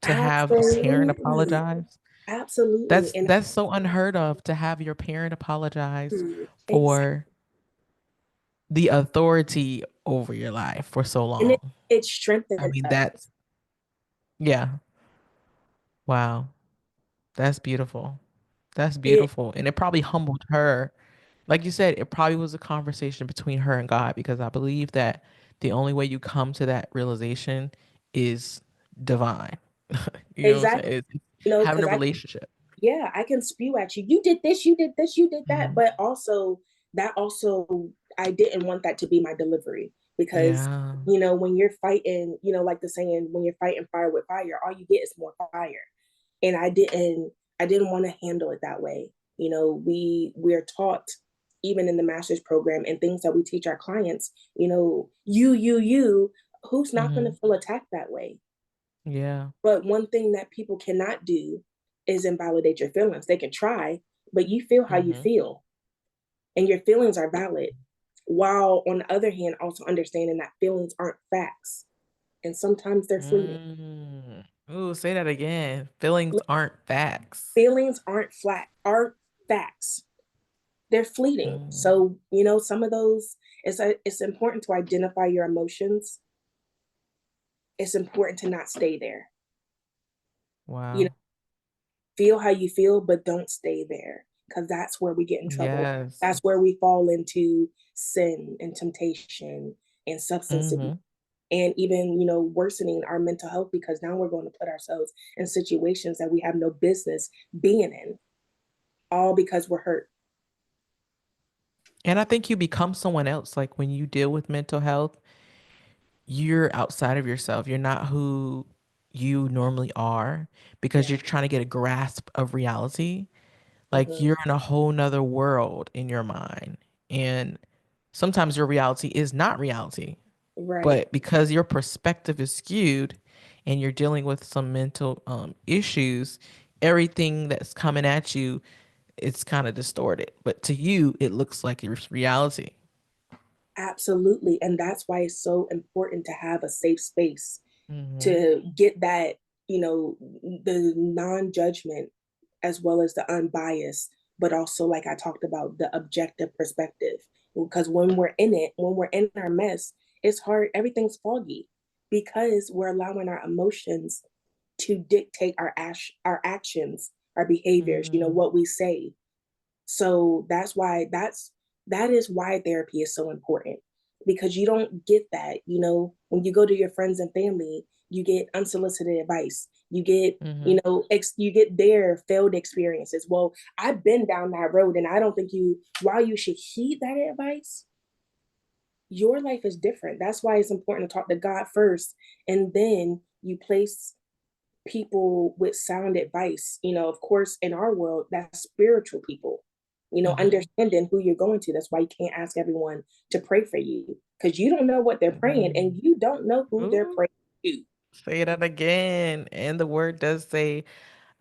to have a parent Absolutely. apologize? Absolutely. That's And that's so unheard of to have your parent apologize exactly. for the authority over your life for so And long. it I strengthens mean, us. that's, yeah. Wow. That's beautiful. That's It beautiful. And it probably humbled her. Like you said, it probably was a conversation between her and God because I believe that the only way you come to that realization is divine. You know what I'm exactly, saying? It's having because a I relationship. yeah, I can spew at you. You did this, you did this, you did that. Mhm. But also, that also, I didn't want that to be my delivery because, Yeah. when you're fighting, like the saying, when you're fighting fire with fire, all you get is more fire. And I didn't want to handle it that way. We're taught, even in the master's program and things that we teach our clients, you, who's not going to Hmm. feel attacked that way? Yeah. But one thing that people cannot do is invalidate your feelings. They can try, but you feel how you Hmm. feel, and your feelings are valid. While on the other hand, also understanding that feelings aren't facts, and sometimes they're fleeting. Mm. Ooh, say that again. Feelings aren't facts. Feelings aren't facts. They're fleeting. Mm. So some of those, it's important to identify your emotions. It's important to not stay there. You know, Wow. feel how you feel, but don't stay there because that's where we get in trouble. Yes. That's where we fall into sin and temptation and substance abuse, Hmm. and even worsening our mental health because now we're going to put ourselves in situations that we have no business being in, all because we're hurt. And I think you become someone else. Like when you deal with mental health, you're outside of yourself. You're not who you normally are because Yeah. you're trying to get a grasp of reality. Like Hmm. you're in a whole nother world in your mind. And sometimes your reality is not reality. Right. But because your perspective is skewed and you're dealing with some mental issues, everything that's coming at you, it's kind of distorted. But to you, it looks like it's reality. Absolutely. And that's why it's so important to have a safe space Hmm. to get that, the non judgment as well as the unbiased, but also, like I talked about, the objective perspective. Because when we're in our mess, it's hard, everything's foggy because we're allowing our emotions to dictate our actions, our behaviors, Mm. what we say. So that is why therapy is so important, because you don't get that, when you go to your friends and family, you get unsolicited advice. You get, Hmm. you get their failed experiences. Well, I've been down that road and I don't think while you should heed that advice, your life is different. That's why it's important to talk to God first, and then you place people with sound advice. Of course, in our world, that's spiritual people, Hmm. understanding who you're going to. That's why you can't ask everyone to pray for you because you don't know what they're praying and Hmm. you don't know who they're Ooh, praying to. say that again. And the word does say,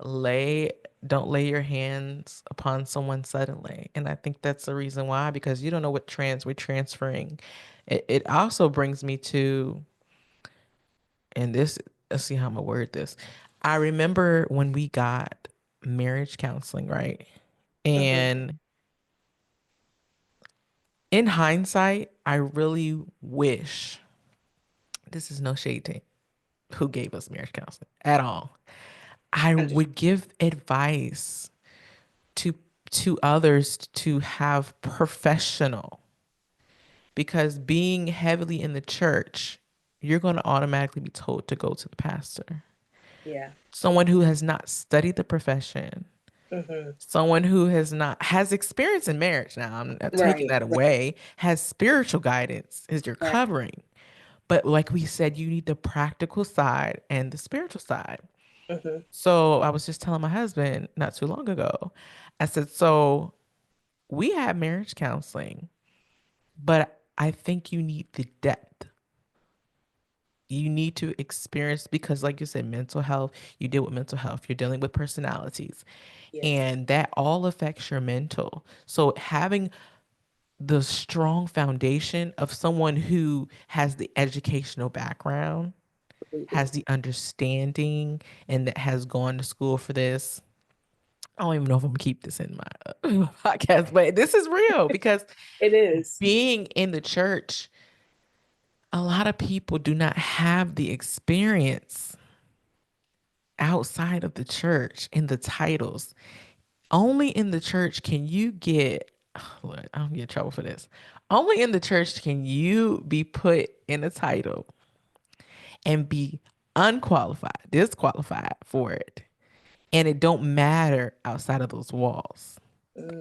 lay, don't lay your hands upon someone suddenly. And I think that's the reason why, because you don't know what we're transferring. It also brings me to, and this, let's see how I'm gonna word this. I remember when we got marriage counseling, right? Mm-hmm. And in hindsight, I really wish, this is no shade to who gave us marriage counseling at all. I Understood. would give advice to others to have professional, because being heavily in the church, you're going to automatically be told to go to the pastor. Yeah. Someone who has not studied the profession, Mm-hmm. someone who has experience in marriage. Now, I'm not taking Right. that Right. away, has spiritual guidance, is your Right. covering. But like we said, you need the practical side and the spiritual side. Mm-hmm. So I was just telling my husband not too long ago, I said, so we had marriage counseling, but I think you need the depth. You need to experience, because like you said, mental health, you deal with mental health, you're dealing with personalities, Yes. and that all affects your mental. So having the strong foundation of someone who has the educational background, has Absolutely. the understanding, and that has gone to school for this, I don't even know if I'm gonna keep this in my podcast, but this is real because It is. being in the church, a lot of people do not have the experience outside of the church in the titles. Only in the church can you get, Lord, I'm gonna get in trouble for this. Only in the church can you be put in a title and be unqualified, disqualified for it. And it don't matter outside of those walls.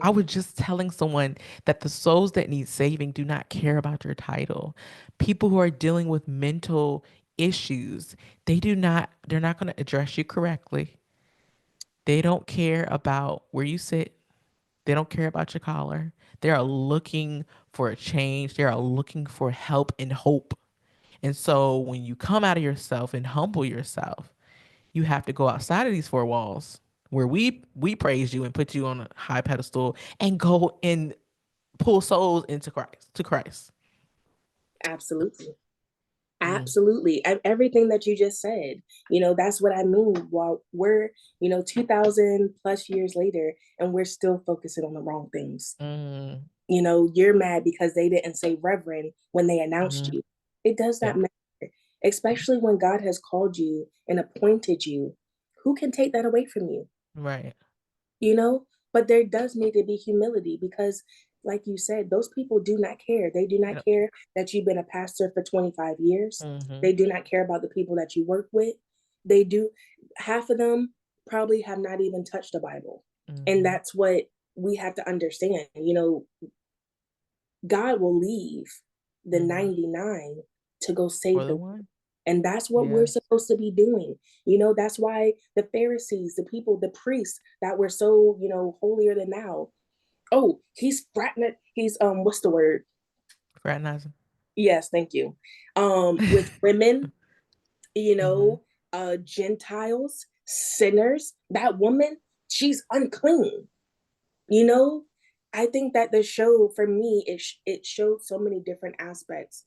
I was Mm, just telling someone that the souls that need saving do not care about your title. People who are dealing with mental issues, they're not going to address you correctly. They don't care about where you sit. They don't care about your collar. They are looking for a change. They are looking for help and hope. And so when you come out of yourself and humble yourself, you have to go outside of these four walls where we praise you and put you on a high pedestal and go and pull souls into Christ to Christ. absolutely. Mm, Absolutely. Everything that you just said, that's what I mean. While we're, 2000 plus years later, and we're still focusing on the wrong things. mm, You're mad because they didn't say reverend when they announced mm, you. It does not yeah, matter, especially when God has called you and appointed you. Who can take that away from you? right. you know but there does need to be humility, because like you said, those people do not care. They do They not don't care. care that you've been a pastor for 25 years. Mm-hmm, They do not care about the people that you work with. They do. Half of them probably have not even touched the Bible. And mm-hmm, that's what we have to understand. God will leave the mm-hmm. 99 to go For save the the. one, And that's what we're yes, supposed to be doing. That's why the Pharisees, the people, the priests that were so, holier than thou. Oh, he's fraternizing. He's what's the word? fraternizing. Yes, thank you. With women, Mm-hmm, Gentiles, sinners. That woman, she's unclean. You know, I think that the show for me, it showed so many different aspects.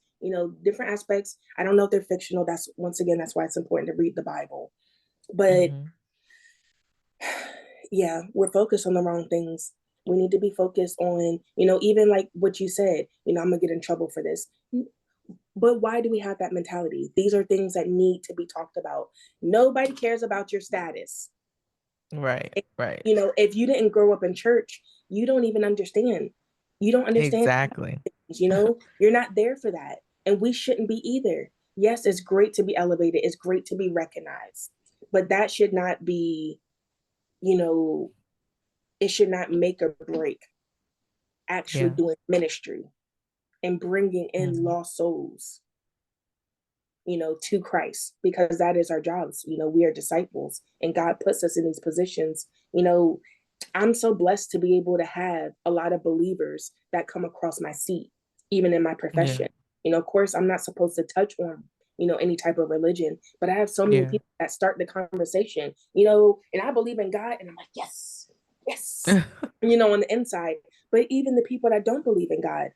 Different aspects. I don't know if they're fictional. That's once again, that's why it's important to read the Bible. But mm-hmm. yeah, we're focused on the wrong things. We need to be focused on, even like what you said. I'm gonna get in trouble for this. But why do we have that mentality? These are things that need to be talked about. Nobody cares about your status. Right, right. If you didn't grow up in church, you don't even understand. You don't understand. Exactly. You're not there for that. And we shouldn't be either. Yes, it's great to be elevated, it's great to be recognized, but that should not be, you know, it should not make or break actually Yeah. doing ministry and bringing in Mm-hmm. lost souls, to Christ, because that is our jobs. We are disciples and God puts us in these positions. I'm so blessed to be able to have a lot of believers that come across my seat, even in my Yeah. profession. Of course, I'm not supposed to touch on, any type of religion, but I have so many Yeah. people that start the conversation, and I believe in God, and I'm like, yes, yes, on the inside. But even the people that don't believe in God,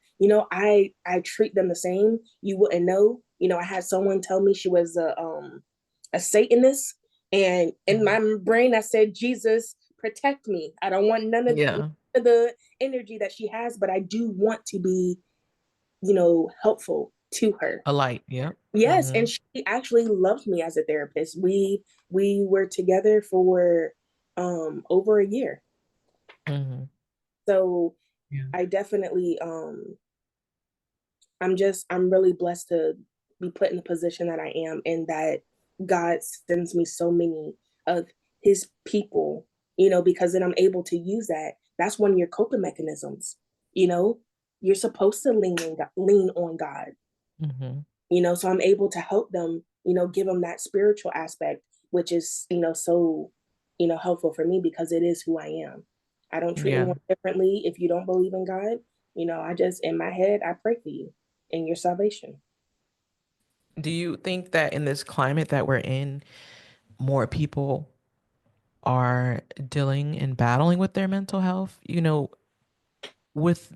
I treat them the same. You wouldn't know. I had someone tell me she was a Satanist, and in Mhm. my brain I said, Jesus, protect me. I don't want none Yeah. of the energy that she has, but I do want to be, helpful to her. A light. Yep. Yes, Mm-hmm. and she actually loved me as a therapist. We were together for over a year. Mm-hmm. So Yeah. I definitely I'm really blessed to be put in the position that I am, and that God sends me so many of his people, because then I'm able to use that. That's one of your coping mechanisms. You know, you're supposed to lean on God, Mm-hmm. so I'm able to help them, give them that spiritual aspect, which is, so, helpful for me, because it is who I am. I don't treat Yeah. anyone differently. If you don't believe in God, I just, in my head, I pray for you and your salvation. Do you think that in this climate that we're in, more people are dealing and battling with their mental health, with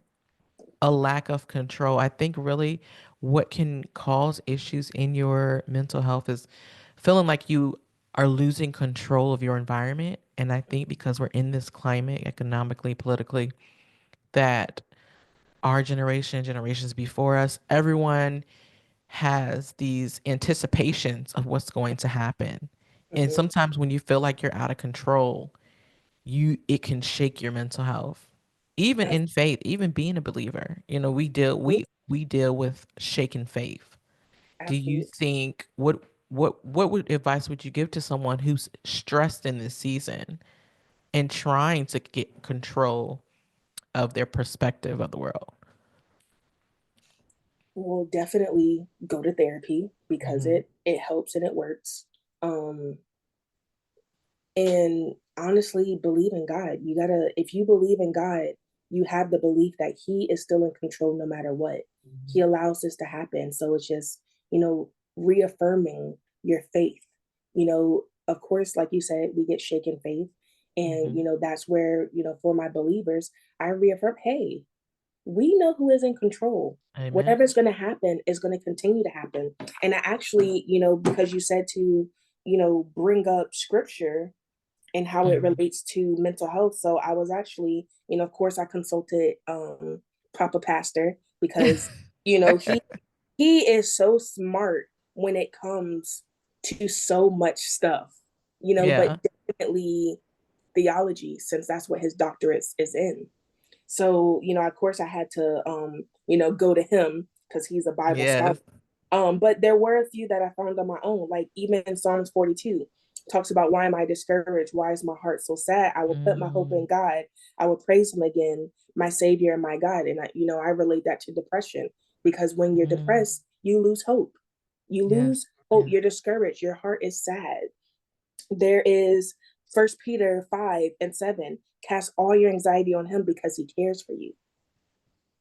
a lack of control? I think really what can cause issues in your mental health is feeling like you are losing control of your environment. And I think because we're in this climate, economically, politically, that our generation, generations before us, everyone has these anticipations of what's going to happen. And Mm-hmm. sometimes when you feel like you're out of control, it can shake your mental health. Even in faith, even being a believer, we deal with shaken faith. Do you Absolutely. think what would advice would you give to someone who's stressed in this season and trying to get control of their perspective of the world? Will definitely go to therapy because Hmm. it helps and it works. Um, and honestly, believe in God. You gotta, if you believe in God, you have the belief that He is still in control no matter what. He allows this to happen. So it's just, reaffirming your faith. Of course, like you said, we get shaken faith. And, Hmm. that's where, for my believers, I reaffirm, hey, we know who is in control. Amen. Whatever's going to happen is going to continue to happen. And I actually, because you said to, bring up scripture and how it Hmm. relates to mental health. So I was actually, of course, I consulted Papa Pastor because, he is so smart when it comes to so much stuff, but Yeah. definitely theology, since that's what his doctorate is in. So, of course I had to, go to him because he's a Bible scholar. Yes. But there were a few that I found on my own, like even in Psalms 42 talks about, why am I discouraged? Why is my heart so sad? I will put my hope in Mm. God. I will praise him again, my savior and my God. And I relate that to depression because when you're Mm. depressed, you lose hope. You Yes. lose hope. Yeah. You're discouraged. Your heart is sad. There is First Peter 5:7. Cast all your anxiety on him because he cares for you.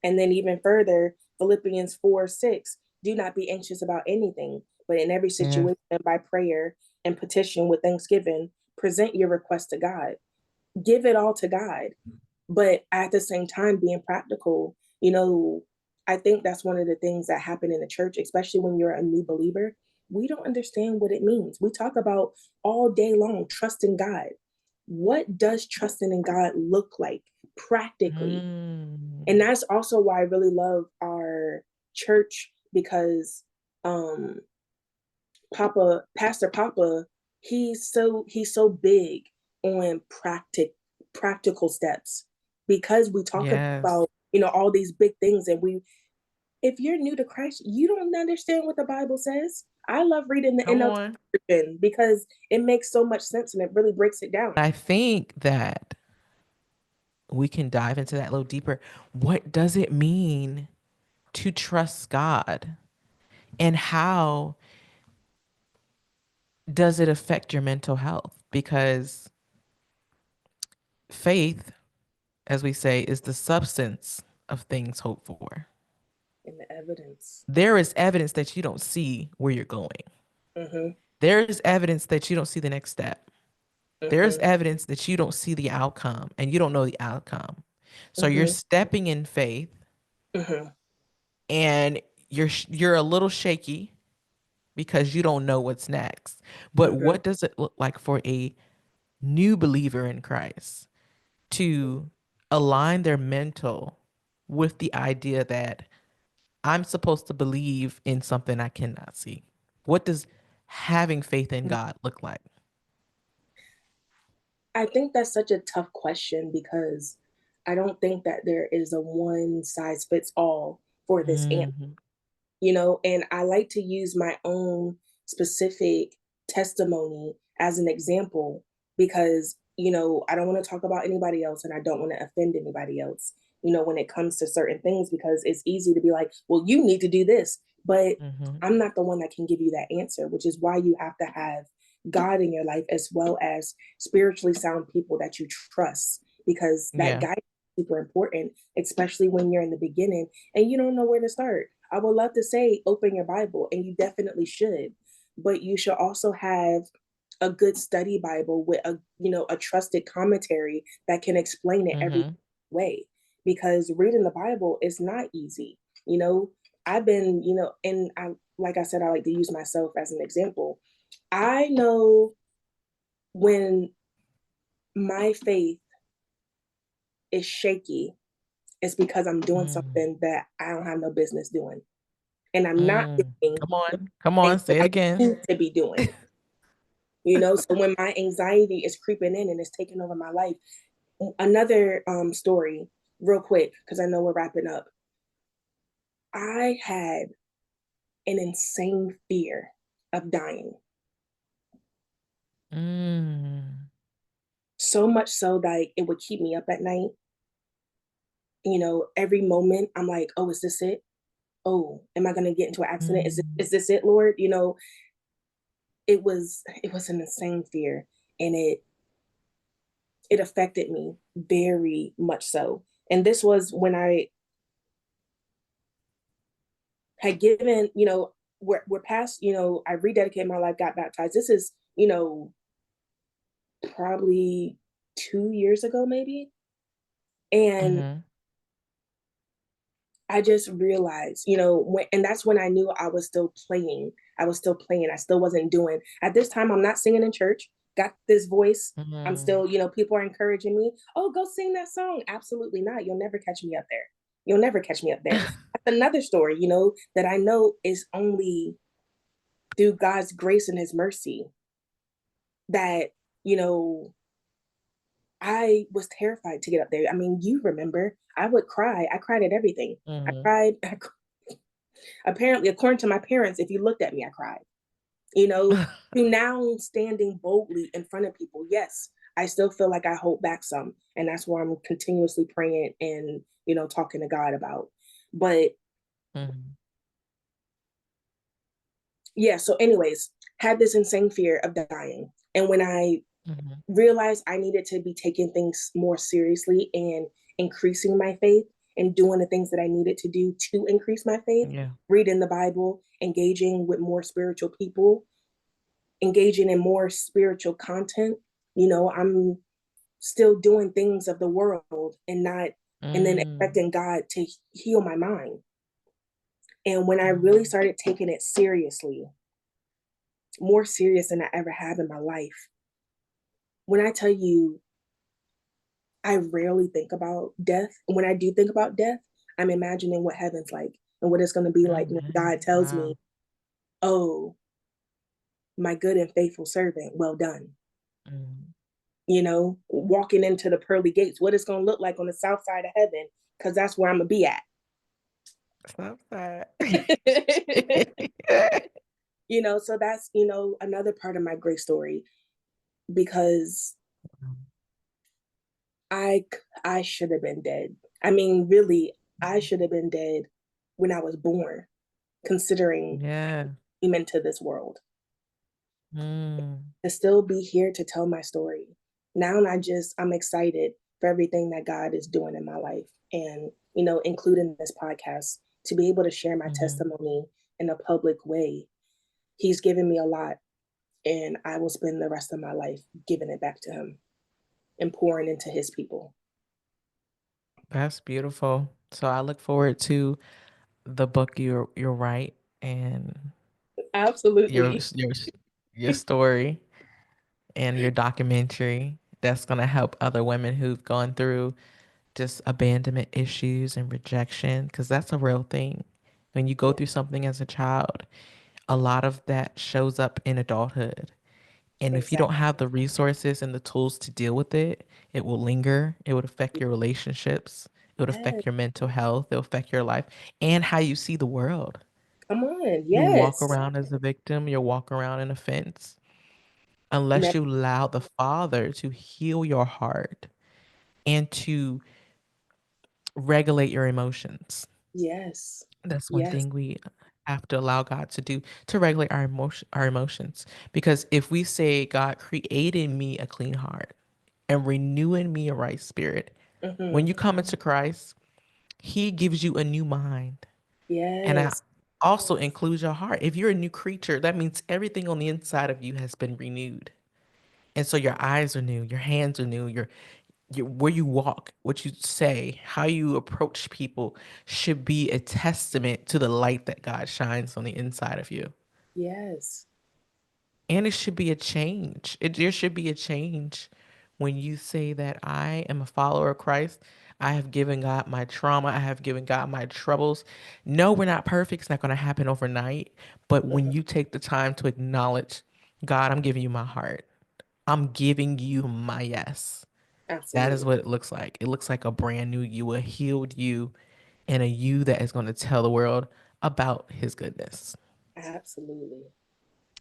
And then even further, Philippians 4:6. Do not be anxious about anything, but in every Yes. situation by prayer and petition with thanksgiving, present your request to God. Give it all to God. But at the same time, being practical, I think that's one of the things that happen in the church, especially when you're a new believer. We don't understand what it means. We talk about all day long trusting God. What does trusting in God look like practically? And Mm. that's also why I really love our church because um Pastor Papa, he's so big on practical steps because we talk Yes. about, all these big things. And if you're new to Christ, you don't understand what the Bible says. I love reading the Come NLT on. version because it makes so much sense and it really breaks it down. I think that we can dive into that a little deeper. What does it mean to trust God? And how does it affect your mental health? Because faith, as we say, is the substance of things hoped for. In the evidence. There is evidence that you don't see where you're going. Mm-hmm. There is evidence that you don't see the next step. There's Mm-hmm. evidence that you don't see the outcome and you don't know the outcome. So you're Mm-hmm. stepping in faith Mm-hmm. and you're a little shaky because you don't know what's next. But Mm-hmm. what does it look like for a new believer in Christ to align their mental with the idea that I'm supposed to believe in something I cannot see? What does having faith in God look like? I think that's such a tough question because I don't think that there is a one size fits all for this answer, Hmm. and I like to use my own specific testimony as an example because, I don't want to talk about anybody else and I don't want to offend anybody else, when it comes to certain things, because it's easy to be like, well, you need to do this, but Hmm. I'm not the one that can give you that answer, which is why you have to have God in your life as well as spiritually sound people that you trust, because that Yeah. guide is super important, especially when you're in the beginning and you don't know where to start. I would love to say open your Bible, and you definitely should, but you should also have a good study Bible with a trusted commentary that can explain it every Hmm. way. Because reading the Bible is not easy. You know, I've been, and I like I said, I like to use myself as an example. I know when my faith is shaky, it's because I'm doing Mm, something that I don't have no business doing. And I'm not mm. doing Come the on. Come things on. that Say it I again. need to be doing. You know, so when my anxiety is creeping in and it's taking over my life, another story, real quick, because I know we're wrapping up. I had an insane fear of dying. Mm, So much so that it would keep me up at night. You know, every moment I'm like, oh, is this it? Oh, am I going to get into an accident? mm, Is this it, Lord? You know, it was an insane fear, and it affected me very much so. And this was when I had given, we're past, I rededicated my life, got baptized. This is, probably 2 years ago, maybe. And mhm, I just realized, and that's when I knew I was still playing. I was still playing. I still wasn't doing. At this time, I'm not singing in church. Got this voice. I'm mhm. still, people are encouraging me. Oh, go sing that song. Absolutely not. You'll never catch me up there. You'll never catch me up there. That's another story, that I know is only through God's grace and his mercy that, you know, I was terrified to get up there. I mean, you remember, I would cry. I cried at everything. I Mhm. cried. Apparently, according to my parents, if you looked at me, I cried. You know, to now standing boldly in front of people, yes, I still feel like I hold back some. And that's where I'm continuously praying and, talking to God about. But Mhm, yeah, so, anyways, had this insane fear of dying. And when I mhm. realized I needed to be taking things more seriously and increasing my faith and doing the things that I needed to do to increase my faith, Yeah. reading the Bible, engaging with more spiritual people, engaging in more spiritual content. I'm still doing things of the world and then Mm, expecting God to heal my mind. And when I really mhm. started taking it seriously, more serious than I ever have in my life, when I tell you I rarely think about death. When I do think about death, I'm imagining what heaven's like and what it's going to be like when Amen. God tells me, Wow. oh, my good and faithful servant, well done. Mm. Walking into the pearly gates, what it's going to look like on the south side of heaven, because that's where I'm going to be at. Stop that. So that's, another part of my great story because I, I should have been dead. I mean, really, I should have been dead when I was born, considering Yeah. came into this world. Mm, To still be here to tell my story. Now I'm excited for everything that God is doing in my life and, including this podcast to be able to share my mhm. testimony in a public way. He's given me a lot and I will spend the rest of my life giving it back to him and pouring into his people. That's beautiful. So I look forward to the book you'll write and your Absolutely. your your story and your documentary that's going to help other women who've gone through just abandonment issues and rejection because that's a real thing. When you go Yeah, through something as a child, a lot of that shows up in adulthood. And if you don't exactly. have the resources and the tools to deal with it, it will linger. It would affect your relationships. It would Yes. affect your mental health. It'll affect your life and how you see the world. Come on. You walk Yes. around as a victim, you walk around in a fence. Unless Never. you allow the Father to heal your heart and to regulate your emotions. Yes. That's one Yes. thing we have to allow God to do to regulate our emotions. Because if we say, God created me a clean heart and renewing me a right spirit, when Hmm. you come into Christ, He gives you a new mind. And I Yes. also includes your heart. If you're a new creature, that means everything on the inside of you has been renewed. And so your eyes are new, your hands are new, your where you walk, what you say, how you approach people should be a testament to the light that God shines on the inside of you. Yes. And it should be a change. There should be a change When you say that I am a follower of Christ, I have given God my trauma, I have given God my troubles. No, we're not perfect. It's not going to happen overnight. But when Mhm. you take the time to acknowledge, God, I'm giving you my heart, I'm giving you my yes. That is Absolutely. what it looks like. It looks like a brand new you, a healed you, and a you that is going to tell the world about his goodness. Absolutely.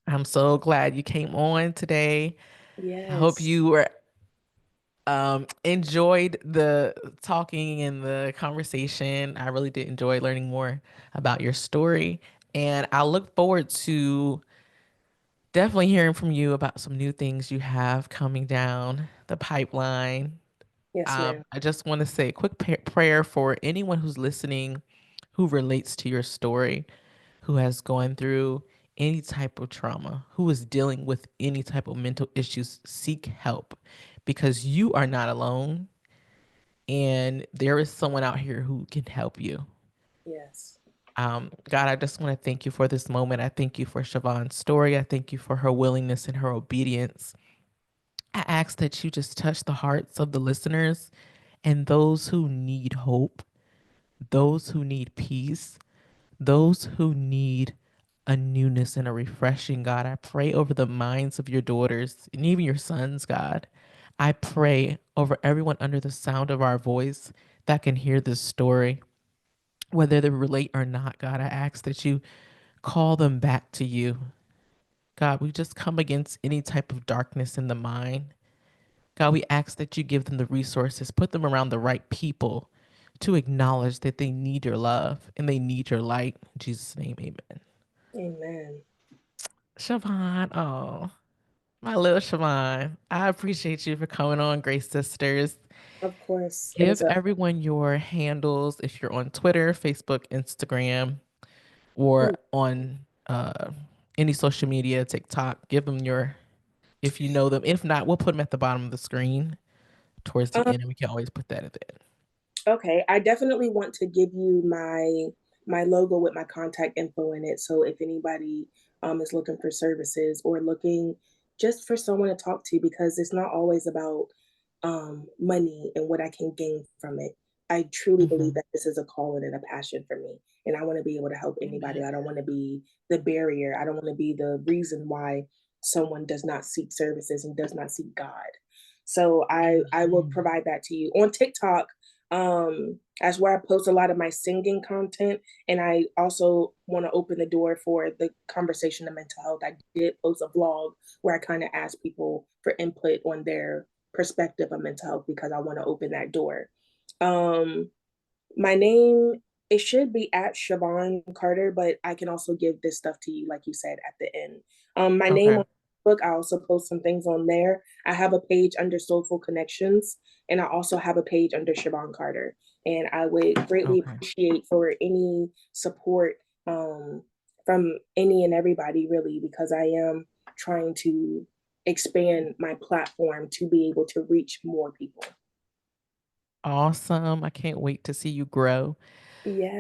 I'm so glad you came on today. I hope Yes. you were enjoyed the talking and the conversation. I really did enjoy learning more about your story. And I look forward to definitely hearing from you about some new things you have coming down the pipeline. Yes, ma'am. I just want to say a quick prayer for anyone who's listening who relates to your story, who has gone through any type of trauma, who is dealing with any type of mental issues. Seek help because you are not alone, and there is someone out here who can help you. Yes. God, I just want to thank you for this moment. I thank you for Siobhan's story. I thank you for her willingness and her obedience. I ask that you just touch the hearts of the listeners and those who need hope, those who need peace, those who need a newness and a refreshing, God. I pray over the minds of your daughters and even your sons, God. I pray over everyone under the sound of our voice that can hear this story, whether they relate or not, God. I ask that you call them back to you. God, we just come against any type of darkness in the mind. God, we ask that you give them the resources, put them around the right people to acknowledge that they need your love and they need your light. In Jesus' name, amen. Amen. Siobhan, oh, my little Siobhan, I appreciate you for coming on, Grace Sisters. Of course. It Give was a everyone your handles if you're on Twitter, Facebook, Instagram, or ooh, on any social media, TikTok. Give them your, if you know them. If not, we'll put them at the bottom of the screen towards the um, end, and we can always put that at the end. okay. I definitely want to give you my logo with my contact info in it. So if anybody is looking for services or looking just for someone to talk to, because it's not always about money and what I can gain from it. I truly believe Mm-hmm. that this is a calling and a passion for me. And I want to be able to help anybody. Amen. I don't want to be the barrier. I don't want to be the reason why someone does not seek services and does not seek God. So I will Mhm. provide that to you. On TikTok, that's where I post a lot of my singing content. And I also want to open the door for the conversation of mental health. I did post a vlog where I kind of asked people for input on their perspective of mental health because I want to open that door. Um, my name, it should be at Shavarne Carter, but I can also give this stuff to you, like you said, at the end. My name Okay. on Facebook, I also post some things on there. I have a page under Soulful Connections, and I also have a page under Shavarne Carter. And I would greatly Okay. appreciate for any support um, from any and everybody, really, because I am trying to expand my platform to be able to reach more people. Awesome. I can't wait to see you grow.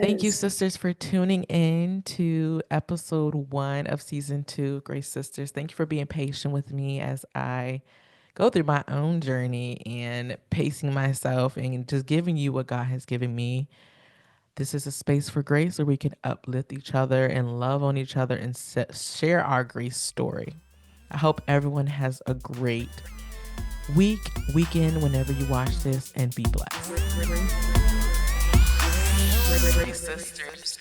Thank you, Yes. sisters, for tuning in to episode 1 of season 2, Grace Sisters. Thank you for being patient with me as I go through my own journey and pacing myself and just giving you what God has given me. This is a space for grace where we can uplift each other and love on each other and share our grace story. I hope everyone has a great weekend whenever you watch this, and be blessed. Grace Grace sisters. Sisters.